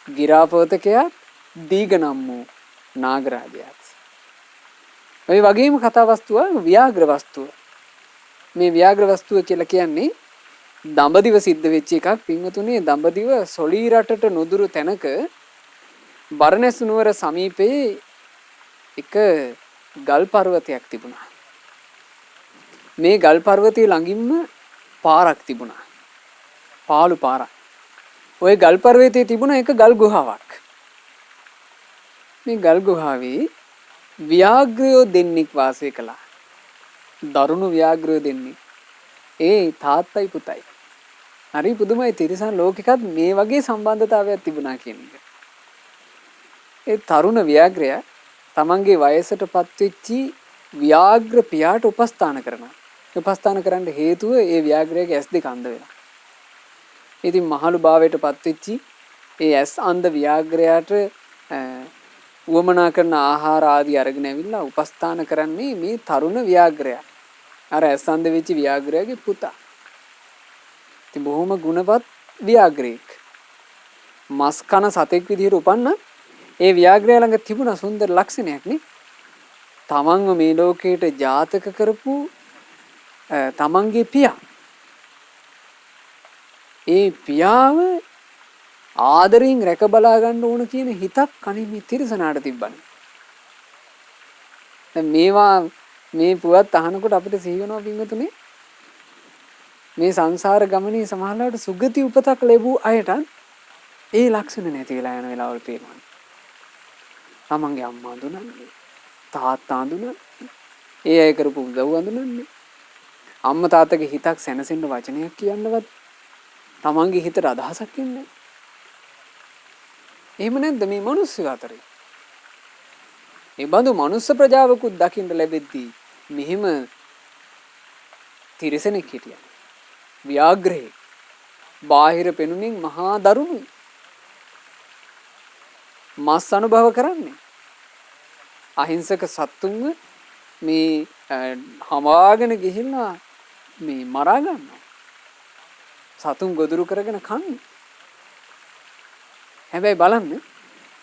ගිරාපෝතකයාත්, දීඝ නම් වූ නාගරාජයාත්. මේ වගේම කතා වස්තුව ව්‍යාග්‍ර වස්තුව. මේ ව්‍යාග්‍ර වස්තුව කියලා කියන්නේ දඹදිව සිද්ධ වෙච්ච එකක්. පින්වතුනි, දඹදිව සොළී රටට නුදුරු තැනක බරණැස් නුවර සමීපයේ එක ගල් පර්වතයක් තිබුණා. මේ ගල් පර්වතයේ ළඟින්ම පාරක් තිබුණා. පාළු පාරක්. ওই ගල් පර්වතයේ තිබුණ එක ගල් ගුහාවක්. මේ ගල් ගුහාවේ ව්‍යාග්‍රයෝ දෙන්නෙක් වාසය කළා. දරුණු ව්‍යාග්‍රයෝ දෙන්නෙක්. ඒ තාත්තයි පුතයි. හරි පුදුමයි, තිරිසන් ලෝකෙකත් මේ වගේ සම්බන්ධතාවයක් තිබුණා කියන එක. ඒ තරුණ ව්‍යාග්‍රයා තමන්ගේ වයසටපත් වෙච්චි ව්‍යාග්‍ර පියාට උපස්ථාන කරනවා. උපස්ථාන කරන්න හේතුව ඒ ව්‍යාග්‍රයාගේ ඇස් දෙක අන්ධ වෙනවා. ඉතින් මහලු භාවයටපත් වෙච්චි ඒ ඇස් අන්ධ ව්‍යාග්‍රයාට උවමනා කරන ආහාර ආදී අරගෙන ඇවිල්ලා උපස්ථාන කරන්නේ මේ තරුණ ව්‍යාග්‍රයා. අර ඇස් අන්ධ වෙච්ච ව්‍යාග්‍රයාගේ පුතා. ඉතින් බොහොම ගුණවත් ව්‍යාග්‍රයෙක්. මස් කන සතෙක් විදිහට උපන්න ඒ ව්‍යාග්‍රයා ළඟ තිබුණ සුන්දර ලක්ෂණයක් නේ. තමන්ව මේ ලෝකයට ජාතක කරපු තමන්ගේ පියා. ඒ පියාව ආදරෙන් රැක බලා ගන්න ඕන කියන හිතක් කණේ මේ තිරසනාට තිබ්බනේ. දැන් මේවා මේ පුවත් අහනකොට අපිට සිහි වෙනවා පින්වතුනි, මේ සංසාර ගමනේ සමහරවිට සුගති උපතක් ලැබූ අයට ඒ ලක්ෂණ නැති වෙලා යන වෙලාවල් පේනවා. තමන්ගේ අම්මා අඳුනන්නේ, තාත්තා අඳුනන්නේ, ඒ අය කරපු උදව් අඳුනන්නේ. අම්මා තාත්තගේ හිතක් සැනසෙන්න වචනයක් කියන්නවත් තමන්ගේ හිතට අදහසක් එන්නේ. එහෙම නැද්ද මේ මිනිස්සු අතරේ? ඒ බඳු මනුස්ස ප්‍රජාවකුත් දකින්න ලැබෙද්දී මෙහිම තිරසනෙක් හිටියා. ව්‍යාග්‍රේ බාහිර පෙනුමින් මහා දරුණුයි. මස් අනුභව කරන්නේ. අහිංසක සත්තුන්ව මේ හමාගෙන ගිහිල්ලා මේ මරා ගන්නවා. සතුන් ගොදුරු කරගෙන කන්නේ. හැබැයි බලන්න,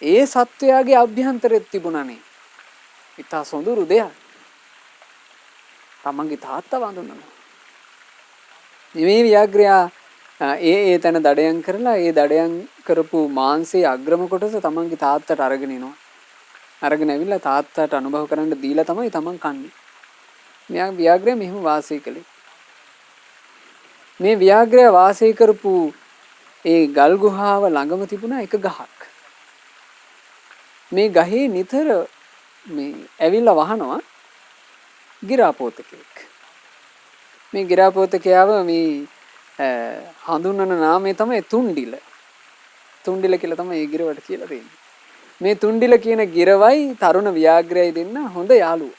ඒ සත්වයාගේ අභ්‍යන්තරෙත් තිබුණානේ ඉතා සොඳුරු දෙයක්. තමන්ගේ තාත්තා වඳුනනවා. මේ ව්‍යාග්‍රයා ඒ තැන දඩයන් කරලා ඒ දඩයන් කරපු මාංශයේ අග්‍රම කොටස තමන්ගේ තාත්තට අරගෙන එනවා. අරගෙන ඇවිල්ලා තාත්තට අනුභව කරන්න දීලා තමයි තමන් කන්නේ. මෙයා ව්‍යාග්‍රයා මෙහෙම වාසය කළේ. මේ ව්‍යාග්‍රයා වාසය කරපු ඒ ගල් ගුහාව ළඟම තිබුණා එක ගහක්. මේ ගහේ නිතර මේ ඇවිල්ලා වහනවා ගිරාපෝතකෙක්. මේ ගිරාපෝතකයාව මේ හඳුන්වන නාමය තමයි තුණ්ඩිල. තුණ්ඩිල කියලා තමයි ඒ ගිරවට කියලා තියෙන්නේ. මේ තුණ්ඩිල කියන ගිරවයි තරුණ ව්‍යාග්‍රයයි දෙන්න හොඳ යාළුවෝ.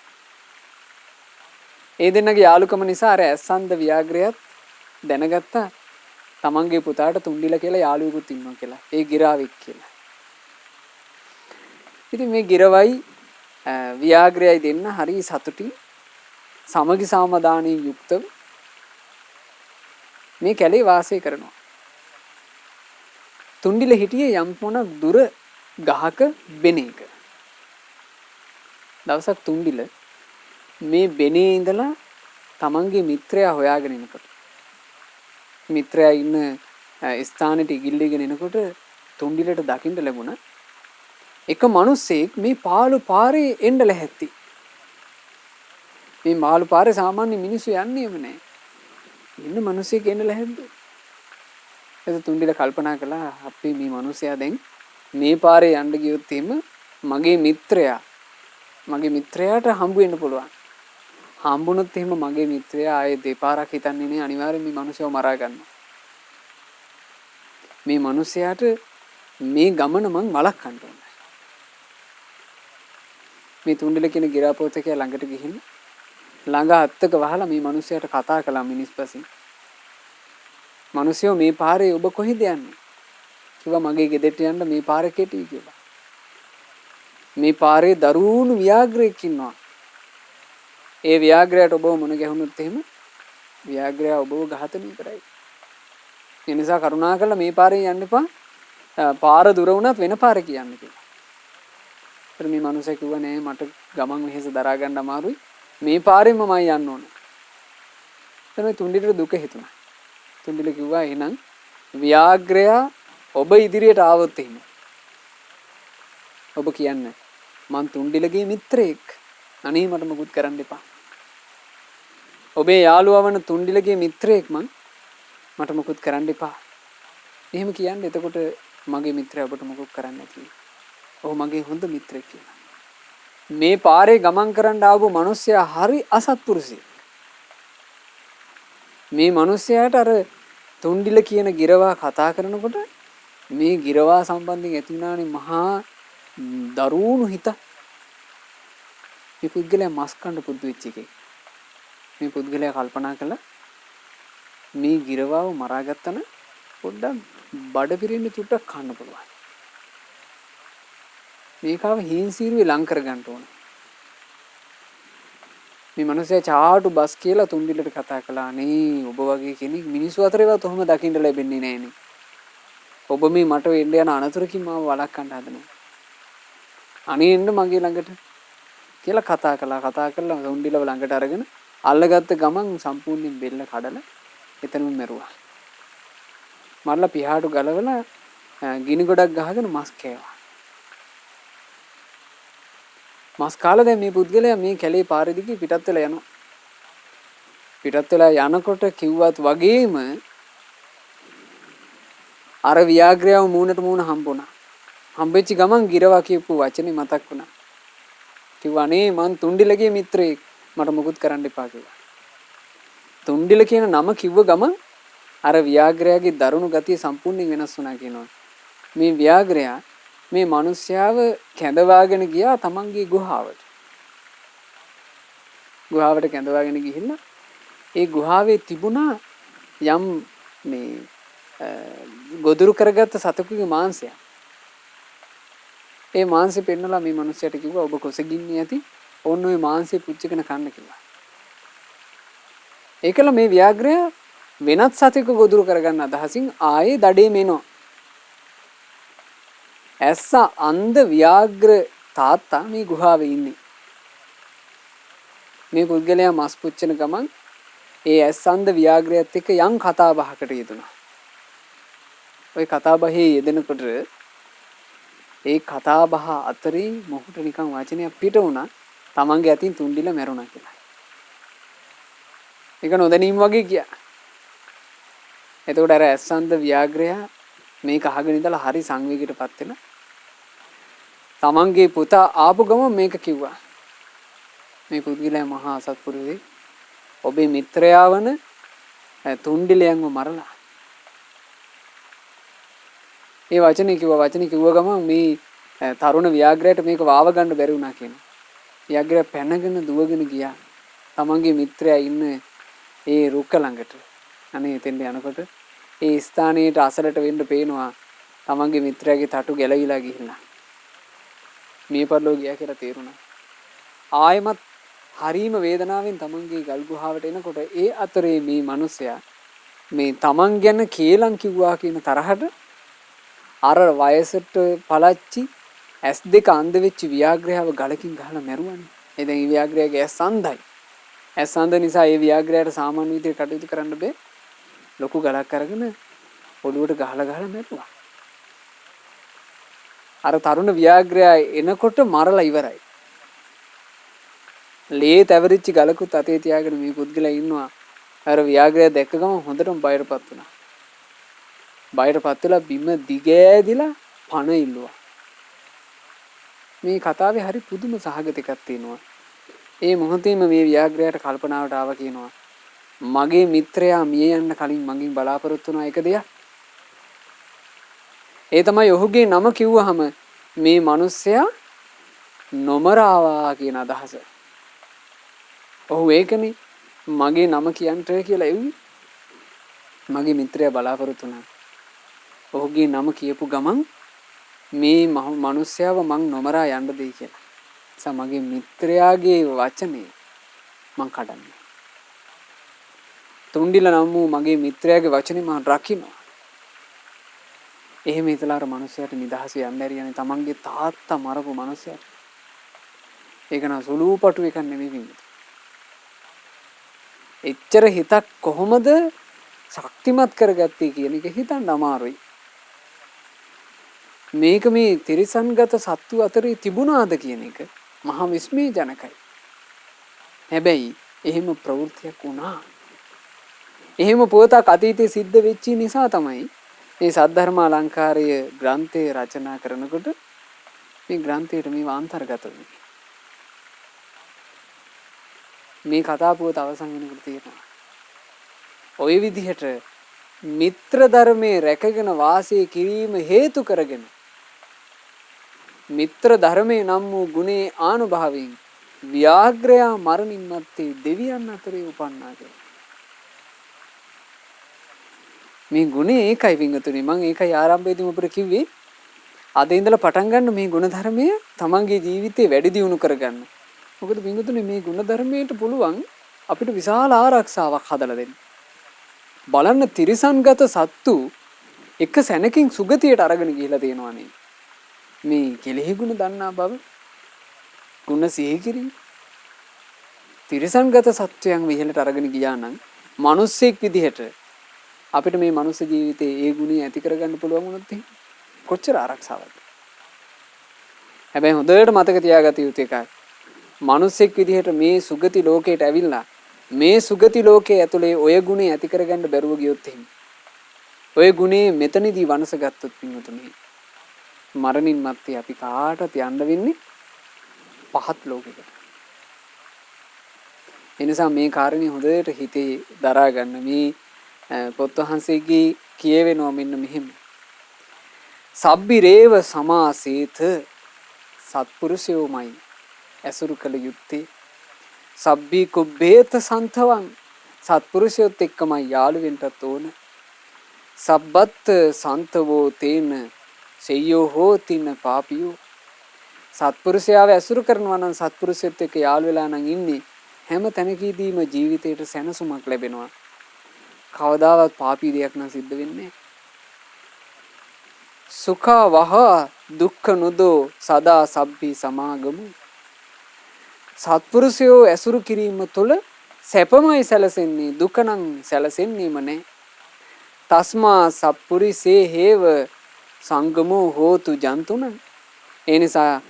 ඒ දෙන්නගේ යාළුකම නිසා අර ඇස්සන්ද ව්‍යාග්‍රයත් දැනගත්තා තමන්ගේ පුතාට තුණ්ඩිල කියලා යාළුවෙකුත් ඉන්නවා කියලා. ඒ ගිරාවෙක් කියලා. ඉතින් මේ ගිරවයි ව්‍යාග්‍රයයි දෙන්න හරි සතුටින් සමගි සමාදානයෙන් යුක්තව මේ කැලේ වාසය කරනවා. තුණ්ඩිල හිටියේ යම් පොණක් දුර ගහක බෙනේක. දවසක් තුණ්ඩිල මේ බෙනේ ඉඳලා තමන්ගේ මිත්‍රයා හොයාගෙන එනකොට, මිත්‍රයා ඉන්න ස්ථානෙට ඉගිල්ලගෙන එනකොට තුණ්ඩිලට දකින්න ලැබුණා එක මිනිස්සෙක් මේ පාළු පාරේ එන්න ලැහැත්ති. මේ මාළු පාරේ සාමාන්‍ය මිනිස්සු යන්නේම නැහැ. ඉන්න මිනිස්සෙක් එන්න ලැහැද්දු. එතකොට තුණ්ඩිල කල්පනා කළා අපි මේ මිනිස්සයා දැන් මේ පාරේ යන්න ගියොත් එහෙම මගේ මිත්‍රයාට හම්බ වෙන්න පුළුවන්. හම්බුනොත් එහෙම මගේ මිත්‍රයා ආයේ දෙපාරක් හිතන්නේ නේ අනිවාර්යෙන් මේ මිනිස්සව මරා ගන්නවා. මේ මිනිසයාට මේ ගමන මං වළක්වන්න ඕනේ. මේ තුණ්ඩිල කියන ගිරාපෝතකයා ළඟට ගිහින් ළඟ අත්තක වහලා මේ මිනිසයාට කතා කළා මිනිස්පසින්. මිනිස්සෝ මේ පාරේ ඔබ කොහෙද යන්නේ? කිව්වා මගේ ගෙදරට යන්න මේ පාර කෙටි කියලා. මේ පාරේ දරුණු ව්‍යාග්‍රයෙක් ඉන්නවා. ඒ ව්‍යාග්‍රයට ඔබව මුණ ගැහුනොත් එහෙම ව්‍යාග්‍රයා ඔබව ඝාතනය කරයි. ඒ නිසා කරුණා කරලා මේ පාරේ යන්න එපා. පාර දුර වුණත් වෙන පාරේ කියන්න කියලා. ඊට මේ මිනිහා කිව්වා නෑ මට ගමන් වෙහෙස දරා ගන්න අමාරුයි. මේ පාරෙන්ම මම යන්න ඕන. තමයි තුන්ඩිලට දුක හිතුණා. තුන්ඩිල කිව්වා එහෙනම් ව්‍යාග්‍රයා ඔබ ඉදිරියට ආවොත් එහෙම. ඔබ කියන්නේ මං තුන්ඩිලගේ මිත්‍රයෙක්. අනේ මට මොකුත් කරන්න එපා. ඔබේ යාළුවා වන තුන්ඩිලගේ මිත්‍රයෙක් මට මොකුත් කරන්න එපා. එහෙම කියන්නේ එතකොට මගේ මිත්‍රයා ඔබට මොකුත් කරන්නේ නැති. ඔහු මගේ හොඳ මිත්‍රයෙක් කියලා. මේ පාරේ ගමන් කරන්න ආපු මිනිස්සයා හරි අසත්පුරුෂයෙක්. මේ මිනිස්සයාට අර තුන්ඩිල කියන ගිරවා කතා කරනකොට මේ ගිරවා සම්බන්ධයෙන් ඇති වුණානේ මහා දරුණු හිත. මේ පුද්ගලයා මස් කන්න පුදු වෙච්ච එකේ. මේ පුද්ගලයා කල්පනා කළා මේ ගිරවාව මරාගත්තන පොඩ්ඩක් බඩ පිරෙන්න චුට්ටක් කන්න පුළුවන්. මේකව හීන්සීරුවේ ලං කර ගන්න ඕන. මේ මිනිස්සයා චාටු බස් කියලා තුන්ඩිලට කතා කළා නේ ඔබ වගේ කෙනෙක් මිනිස්සු අතරේවත් ඔහොම දකින්න ලැබෙන්නේ නෑනේ. ඔබ මේ මට වෙන්න යන අනතුරකින් මාව වළක්වන්න හදනවා. අනේ එන්න මගේ ළඟට කියලා කතා කළා තුන්ඩිලව ළඟට අරගෙන අල්ලගත්ත ගමන් සම්පූර්ණයෙන් බෙල්ල කඩලා එතනම මැරුවා. මරලා පිහාටු ගලවලා ගිනි ගොඩක් ගහගෙන මස් කෑවා. මස් කාලා දැන් මේ පුද්ගලයා මේ කැලේ පාරේ දිගේ පිටත් වෙලා යනවා. පිටත් වෙලා යනකොට කිව්වත් වගේම අර ව්‍යාග්‍රයව මූණට මූණ හම්බුණා. හම්බෙච්ච ගමන් ගිරවා කියපු වචනේ මතක් වුණා. කිව්වා නේ මං තුන්ඩිලගේ මිත්‍රයෙක් මට මුකුත් කරන්න එපා කියලා. තුන්ඩිල කියන නම කිව්ව ගමන් අර ව්‍යාග්‍රයාගේ දරුණු ගතිය සම්පූර්ණයෙන් වෙනස් වුණා කියනවා. මේ ව්‍යාග්‍රයා මේ මිනිස්යාව කැඳවාගෙන ගියා තමන්ගේ ගුහාවට. ගුහාවට කැඳවාගෙන ගිහිල්ලා ඒ ගුහාවේ තිබුණා යම් මේ ගොදුරු කරගත්ත සතෙකුගේ මාංශය. ඒ මාංශය පෙන්නලා මේ මිනිස්යාට කිව්වා ඔබ කොසගින්නේ ඇති ඕන්න ඔය මාංශය පුච්චගෙන කන්න කිව්වා. ඒකල මේ ව්‍යාග්‍රය වෙනත් සතෙකු ගොදුරු කරගන්න අදහසින් ආයේ දඩේම එනවා. ඇස්ස අන්ධ ව්‍යාග්‍ර තාත්තා මේ ගුහාවේ ඉන්නේ. මේ පුද්ගලයා මස් පුච්චන ගමන් ඒ ඇස් අන්ධ ව්‍යාග්‍රයත් එක්ක යම් කතා බහකට යෙදුණා. ওই කතා බහේ යෙදෙනකොට ඒ කතා බහ අතරේ මොහුට නිකන් වචනයක් පිට වුණා. තමන්ගේ අතින් තුන්ඩිල මැරුණා කියලා. ඒක නොදැනීම වගේ ගියා. එතකොට අර ඇස් අන්ධ ව්‍යාග්‍රයා මේක අහගෙන ඉඳලා හරි සංවේගයටපත් වෙලා තමන්ගේ පුතා ආපු ගමන් මේක කිව්වා. මේ පුද්ගලයා මහා අසත්පුරුෂයෙක්. ඔබේ මිත්‍රයා වන තුන්ඩිලයන්ව මරලා. ඒ වචනේ කිව්ව ගමන් මේ තරුණ ව්‍යාග්‍රයට මේක වාව ගන්න බැරි වුණා කියනවා. ව්‍යාග්‍රය පැනගෙන දුවගෙන ගියා. තමන්ගේ මිත්‍රයා ඉන්න ඒ රුක්ක ළඟට. අනේ එතෙන්ට යනකොට ඒ ස්ථානයේට අසලට වෙන්න පේනවා තමන්ගේ මිත්‍රයාගේ තටු ගැලවිලා ගිහිල්ලා. මේ පරිලෝ ගියා කියලා තේරුණා. ආයෙමත් හරීම වේදනාවෙන් තමන්ගේ ගල් ගුහාවට එනකොට ඒ අතරේ මේ මිනිසයා මේ තමන් ගැන කේලම් කිව්වා කියන තරහට අර වයසට පළච්චි S2 අන්ධ වෙච්ච ව්‍යාග්‍රයව ගලකින් ගහලා මැරුවානේ. ඒ දැන් ව්‍යාග්‍රයගේ ඇස් අන්ධයි. ඇස් අන්ධ නිසා ඒ ව්‍යාග්‍රයට සාමාන්‍ය විදිහට කටයුතු කරන්න බෑ. ලොකු ගලක් අරගෙන ඔළුවට ගහලා මැරුවා. අර තරුණ ව්‍යාග්‍රය එනකොට මරලා ඉවරයි. ලේ තැවරිච්ච ගලකුත් අතේ තියාගෙන මේ පුද්ගලයා ඉන්නවා. අර ව්‍යාග්‍රය දැක්ක ගමන් හොඳටම බයටපත් වුණා. බයටපත් වෙලා බිම දිගෑදිලා පණ ඉල්ලුවා. මේ කතාවේ හරි පුදුම සහගත එකක් තියෙනවා. ඒ මොහොතේම මේ ව්‍යාග්‍රයට කල්පනාවට ආවා කියනවා මගේ මිත්‍රයා මිය යන්න කලින් මගෙන් බලාපොරොත්තු වුණා එක දෙයක්. ඒ තමයි ඔහුගේ නම කිව්වහම මේ මිනිස්සයා නොමරාවා කියන අදහස. ඔහු ඒකනේ මගේ නම කියන්ට කියලා එව්වේ. මගේ මිත්‍රයා බලාපොරොත්තු වුණා. ඔහුගේ නම කියපු ගමන් මේ මිනිස්සයාව මං නොමරා යන්න දෙයි කියලා. මගේ මිත්‍රයාගේ වචනේ මං කඩන්නේ. තුන්ඩිල නම් වූ මගේ මිත්‍රයාගේ වචනේ මං රකින්නවා. එහෙම හිතලා අර මිනිස්සයාට නිදහස යන්න ඇරියනේ තමන්ගේ තාත්තා මරපු මිනිස්සයාට. ඒක නා සුළුපටු එකක් නෙමෙයි වින්ද. එච්චර හිතක් කොහොමද ශක්තිමත් කරගත්තේ කියන එක හිතන්න අමාරුයි. මේක මේ තිරිසන්ගත සත්තු අතරේ තිබුණාද කියන එක මහා විස්මයජනකයි. හැබැයි එහෙම ප්‍රවෘත්තියක් වුණා. එහෙම පොතක් අතීතයේ සිද්ධ වෙච්ච නිසා තමයි මේ සද්ධර්ම අලංකාරය ග්‍රන්ථය රචනා කරනකොට මේ ග්‍රන්ථයට මේව අන්තර්ගත වෙන්නේ. මේ කතා පුවත අවසන් වෙනකොට තියෙනවා. ওই විදිහට මිත්‍ර ධර්මයේ රැකගෙන වාසය කිරීම හේතු කරගෙන මිත්‍ර ධර්මයේ නම් වූ ගුණේ ආනුභාවයෙන් ව්‍යාග්‍රයා මරණින් මත්තේ දෙවියන් අතරේ උපන්නා කියලා. මේ ගුණේ ඒකයි වින්තුනේ මම ඒකයි ආරම්භයේදීම අපිට කිව්වේ අද ඉඳලා පටන් ගන්න මේ ගුණ ධර්මය තමන්ගේ ජීවිතේ වැඩි දියුණු කරගන්න. මොකද වින්තුනේ මේ ගුණ ධර්මයට පුළුවන් අපිට විශාල ආරක්ෂාවක් හදලා දෙන්න. බලන්න තිරිසන්ගත සත්තු එක සැනකින් සුගතියට අරගෙන ගිහිලා තියෙනවානේ. මේ කෙලෙහි ගුණ දන්නා බව ගුණ සිහි කිරීම තිරිසන්ගත සත්වයන් විහෙලට අරගෙන ගියා නම් මිනිස්සෙක් විදිහට අපිට මේ මනුස්ස ජීවිතේ ඒ ගුණය ඇති කරගන්න පුළුවන් වුණොත් කොච්චර ආරක්ෂාවක්ද. හැබැයි හොඳට මතක තියාගත යුතු එකයි. මිනිස්සෙක් විදිහට මේ සුගති ලෝකයට ඇවිල්ලා මේ සුගති ලෝකයේ ඇතුලේ ඔය ගුණය ඇති කරගන්න බැරුව ගියොත් එහෙම. ඔය ගුණේ මෙතනදී වනස ගත්තොත් පින්වතුනි මරණින් මත්තේ අපි කාටවත් යන්න වෙන්නේ පහත් ලෝකයකට. ඒ නිසා මේ කාරණේ හොඳට හිතේ දරා ගන්න. මේ පොත් වහන්සේගේ කියවෙනවා මෙන්න මෙහෙම. සබ්බිරේව සමාසීත සත්පුරුෂයෝමයි ඇසුරු කළ යුත්තේ. සබ්බී කුබ්බේත සන්තවං සත්පුරුෂයොත් එක්කමයි යාළු වෙන්නත් ඕන. සබ්බත් සන්තවෝ තේන සෙය්‍යෝ හෝතින පාපියෝ. සත්පුරුෂයාව ඇසුරු කරනවා නම් සත්පුරුෂයොත් එක්ක යාළු වෙලා නම් ඉන්නේ හැම තැනකදීම ජීවිතේට සැනසුමක් ලැබෙනවා. කවදාවත් පාපී දෙයක් නම් සිද්ධ වෙන්නේ නැහැ. සුඛා වහ දුක්ඛ නොදෝ සදා සබ්බී සමාගමු. සත්පුරුෂයෝ ඇසුරු කිරීම තුළ සැපමයි සැලසෙන්නේ දුක නම් සැලසෙන්නේම නැහැ. තස්මා සප්පුරිසේ හේව සංගමෝ හෝතු ජන්තුන. ඒ නිසා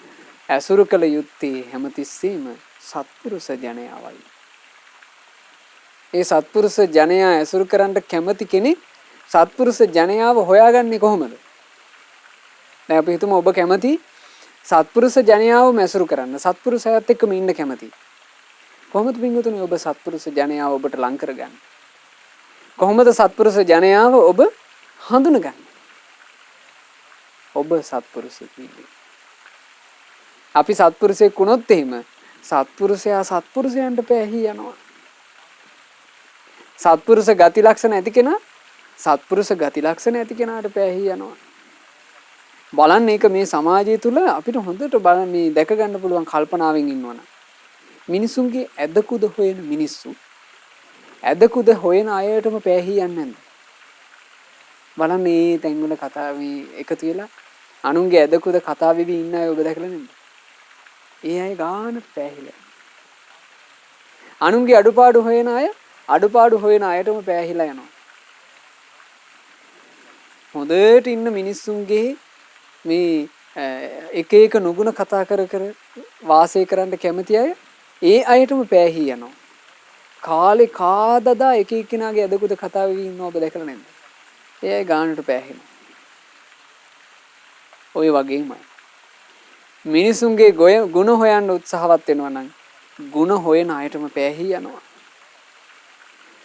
ඇසුරු කළ යුත්තේ හැමතිස්සෙම සත්පුරුෂ ජනයාවයි. ඒ සත්පුරුෂ ජනයා ඇසුරු කරන්න කැමති කෙනෙක් සත්පුරුෂ ජනයාව හොයාගන්නේ කොහොමද? දැන් අපි හිතමු ඔබ කැමති සත්පුරුෂ ජනයාවම ඇසුරු කරන්න. සත්පුරුෂයත් එක්කම ඉන්න කැමති. කොහොමද පින්වතුනි ඔබ සත්පුරුෂ ජනයාව ඔබට ලං කරගන්නේ? කොහොමද සත්පුරුෂ ජනයාව ඔබ හඳුනගන්නේ? ඔබ සත්පුරුෂයෙක් වෙන්නේ. අපි සත්පුරුෂයෙක් වුණොත් එහෙම සත්පුරුෂයා සත්පුරුෂයන්ට පැහැහි යනවා. සත්පුරුෂ ගති ලක්ෂණ ඇති කෙනා සත්පුරුෂ ගති ලක්ෂණ ඇති කෙනාට පැහැහි යනවා. බලන්න ඒක මේ සමාජය තුල අපිට හොඳට බලන්න මේ දැක ගන්න පුළුවන් කල්පනාවෙන් ඉන්නවනම් මිනිසුන්ගේ ඇදකුද හොයන මිනිස්සු ඇදකුද හොයන අයටම පැහැහි යන්නේ නැද්ද? බලන්න මේ තැන්වල කතා මේ එකතු වෙලා අනුන්ගේ ඇදකුද කතා වෙවි ඉන්න අය ඔබ දැකලා නැද්ද? ඒ අය ගානට පැහැහිලා. අනුන්ගේ අඩුපාඩු හොයන අය අඩුපාඩු හොයන අයටම පැහැහිලා යනවා. හොඳට ඉන්න මිනිස්සුන්ගේ මේ එක එක නුගුණ කතා කර කර වාසය කරන්න කැමති අය ඒ අයටම පැහැහි යනවා. කාලේ කාදදා එක එක්කිනාගේ අදකුද කතා වෙවි ඉන්නව ඔබ දැකලා නැද්ද? ඒ අය ගානට පැහැහෙනවා. ඔය වගේමයි. මිනිසුන්ගේ ගුණ හොයන්න උත්සාහවත් වෙනවා නම් ගුණ හොයන අයටම පැහැහි යනවා.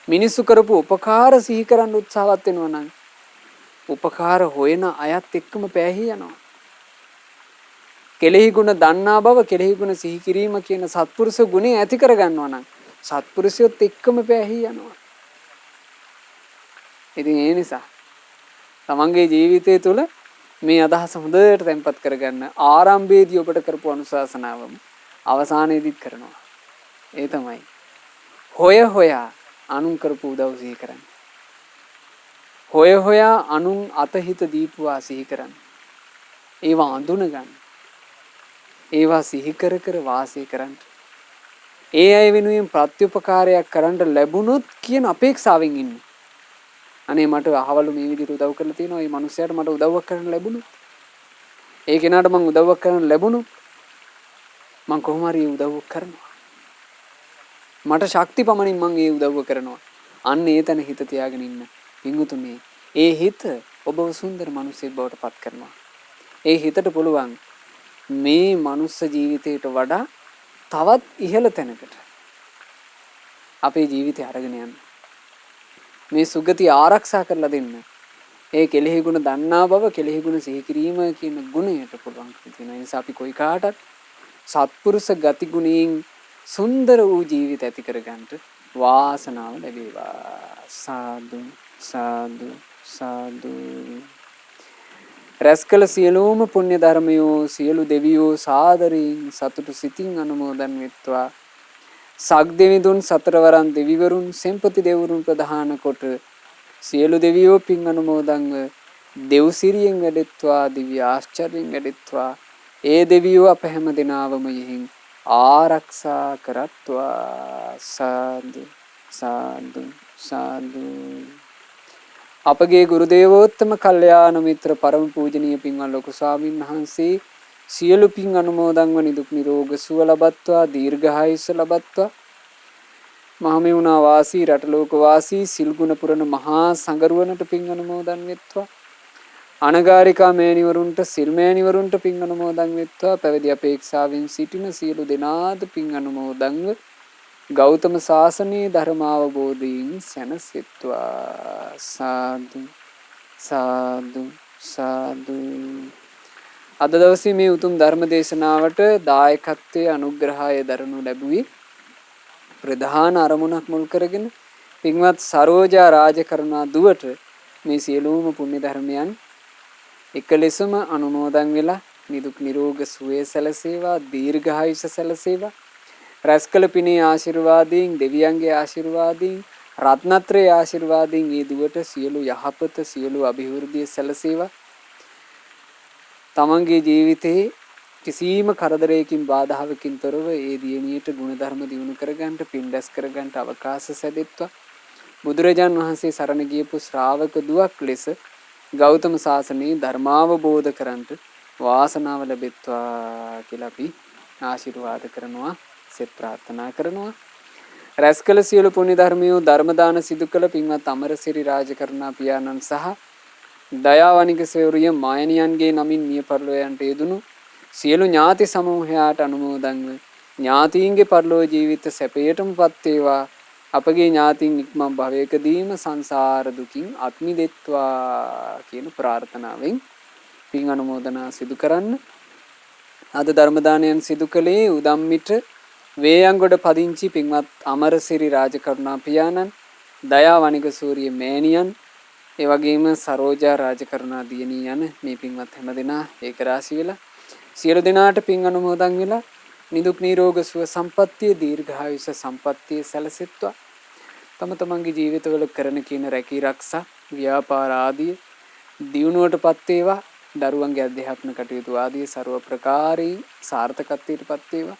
මිනිස්සු කරපු උපකාර සිහි කරන්න උත්සාහවත් වෙනවා නම් උපකාර හොයන අයත් එක්කම පැහැහි යනවා. කෙලෙහි ගුණ දන්නා බව කෙලෙහි ගුණ සිහි කිරීම කියන සත්පුරුෂ ගුණය ඇති කර ගන්නවා නම් සත්පුරුෂයොත් එක්කම පැහැහි යනවා. ඉතින් ඒ නිසා තමන්ගේ ජීවිතය තුළ මේ අදහස හොඳට තැම්පත් කරගන්න ආරම්භයේදී ඔබට කරපු අනුශාසනාවම අවසානයේදීත් කරනවා. ඒ තමයි හොය හොයා අනුන් කරපු උදව් සිහි කරන්න. හොය හොයා අනුන් අතහිත දීපුවා සිහි කරන්න. ඒවා අඳුන ගන්න. ඒවා සිහි කර කර වාසය කරන්න. ඒ අය වෙනුවෙන් ප්‍රත්‍යුපකාරයක් කරන්න ලැබුණොත් කියන අපේක්ෂාවෙන් ඉන්න. අනේ මට අහවලු මේ විදිහට උදව් කරලා තියෙනවා. මේ මිනිස්සයාට මට උදව්වක් කරන්න ලැබුණොත්. ඒ කෙනාට මං උදව්වක් කරන්න ලැබුණොත් මං කොහොම හරි උදව්වක් කරනවා. මට ශක්ති පමණින් මං ඒ උදව්ව කරනවා. අන්න ඒ තැන හිත තියාගෙන ඉන්න. පිංගුතුනි, ඒ හිත ඔබව සුන්දර මිනිසෙක් බවට පත් කරනවා. ඒ හිතට පුළුවන් මේ මනුස්ස ජීවිතයට වඩා තවත් ඉහළ තැනකට අපේ ජීවිතය අරගෙන යන්න. මේ සුගතිය ආරක්ෂා කරලා දෙන්න. ඒ කෙලෙහි ගුණ දන්නා බව, කෙලෙහි ගුණ සිහි කිරීම කියන ගුණයට පුළුවන් තියෙන නිසා අපි කොයි කාටත් සත්පුරුෂ ගති ගුණයෙන් සුන්දර වූ ජීවිත ඇති කරගන්නට වාසනාව ලැබේවා. සාදු සාදු සාදු. රැස්කල සියලුම පුණ්‍ය ධර්මයෝ සියලු දෙවියෝ සාදරයෙන් සතුටු සිතින් අනුමෝදන් වෙත්වා. සග්දෙවිඳුන් සතරවරන් දෙවිවරුන් සෙන්පති දෙවිවරුන් ප්‍රධාන කොට සියලු දෙවියෝ පින් අනුමෝදන්ව දෙව්සිරියෙන් වැඩෙත්වා, දිව්‍ය ආශ්චර්යයෙන් වැඩෙත්වා. ඒ දෙවියෝ අප හැම දිනාවම යෙහින් ආරක්ෂා කරත්වා. සාදු සාදු සාදු. අපගේ ගුරු දේවෝත්තම කල්යාණ මිත්‍ර පරම පූජනීය පින්වත් ලොකු ස්වාමීන් වහන්සේ සියලු පින් අනුමෝදන්ව නිදුක් නිරෝග සුව ලබත්වා, දීර්ඝායුෂ ලබත්වා. මහමෙවුනා වාසී, රටලෝක වාසී සිල් ගුණ පුරන මහා සංගරුවනට පින් අනුමෝදන් වෙත්වා. අනගාരികා මෑණිවරුන්ට, සිල් මෑණිවරුන්ට පින් අනුමෝදන් වෙත්වා. පැවිදි අපේක්ෂාවෙන් සිටින සියලු දෙනාද පින් අනුමෝදන්ව ගෞතම සාසනයේ ධර්ම අවබෝධයෙන් සැනසෙත්වා. සාදු සාදු සාදු. අද දවසේ මේ උතුම් ධර්ම දේශනාවට දායකත්වයේ අනුග්‍රහය දරනු ලැබුවේ ප්‍රධාන අරමුණක් මුල් කරගෙන පින්වත් සරෝජා රාජකරුණා දුවට මේ සියලුම පුණ්‍ය ධර්මයන් එක ලෙසම අනුමෝදන් වෙලා නිදුක් නිරෝග සුවය සැලසේවා, දීර්ඝායුෂ සැලසේවා. රැස්කල පිනේ ආශිර්වාදයෙන්, දෙවියන්ගේ ආශිර්වාදයෙන්, රත්නත්‍රයේ ආශිර්වාදයෙන් මේ දුවට සියලු යහපත, සියලු අභිවෘද්ධිය සැලසේවා. තමන්ගේ ජීවිතේ කිසිම කරදරයකින් බාධාවකින් තොරව ඒ දියණියට ගුණධර්ම දියුණු කරගන්න, පින් රැස් කරගන්න අවකාශ සැදෙත්වා. බුදුරජාන් වහන්සේ සරණ ගියපු ශ්‍රාවක දුවක් ලෙස ගෞතම සාසනයේ ධර්මාවබෝධ කරන්ට වාසනාව ලැබෙත්වා කියලා අපි ආශිර්වාද කරනවා, සෙත් ප්‍රාර්ථනා කරනවා. රැස්කල සියලු පුණ්‍ය ධර්මියෝ ධර්ම දාන සිදු කළ පින්වත් අමරසිරි රාජකරුණා පියාණන් සහ දයාවනික සේවරිය මායනියන්ගේ නමින් මිය පරලොවයන්ට යෙදුණු සියලු ඥාති සමූහයාට අනුමෝදන්ව ඥාතීන්ගේ පරලෝ ජීවිත සැපයටමපත් වේවා. අපගේ ඥාතීන් ඉක්මන් භවයකදීම සංසාර දුකින් අත් මිදෙත්වා කියන ප්‍රාර්ථනාවෙන් පින් අනුමෝදනා සිදු කරන්න. අද ධර්ම දානයන් සිදු කළේ උදම්මිට වේයන්ගොඩ පදිංචි පින්වත් අමරසිරි රාජකරුණා පියාණන්, දයාවනික සූරිය මෑණියන්, ඒ වගේම සරෝජා රාජකරුණා දියණිය යන මේ පින්වත් හැමදෙනා ඒක රාශි වෙලා සියලු දෙනාට පින් අනුමෝදන් වෙලා නිදුක් නිරෝග සුව සම්පන්නිය, දීර්ඝායුෂ සම්පන්නිය සැලසෙත්වා. තම තමන්ගේ ජීවිතවල කරන කියන රැකී ආරක්ෂා, ව්‍යාපාර ආදී දියුණුවටපත් වේවා. දරුවන්ගේ අධ්‍යාපන කටයුතු ආදී ਸਰව ප්‍රකාරී සාර්ථකත්වයටපත් වේවා.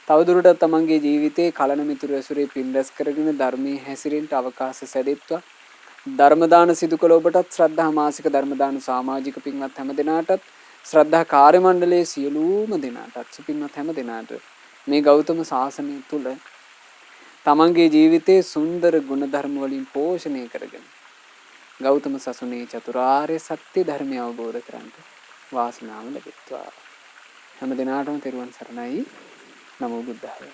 තවදුරටත් තමන්ගේ ජීවිතේ කලන මිතුරු ඇසුරේ පින් රැස් කරගෙන ධර්මයේ හැසිරෙන්න අවකාශ සැදෙත්වා. ධර්ම දාන සිදු කළ ඔබටත්, ශ්‍රද්ධා මාසික ධර්ම දාන සමාජික පින්වත් හැම දෙනාටත්, ශ්‍රද්ධා කාර්ය මණ්ඩලයේ සියලුම දෙනාටත්, සුපින්වත් හැම දෙනාට මේ ගෞතම සාසනය තුල තමන්ගේ ජීවිතයේ සුන්දර ගුණ ධර්ම වලින් පෝෂණය කරගෙන ගෞතම සසුනේ චතුරාර්ය සත්‍ය ධර්මය අවබෝධ කරගන්න වාසනාව ලැබෙත්වා. හැම දිනාටම තෙරුවන් සරණයි. නමෝ බුද්ධාය.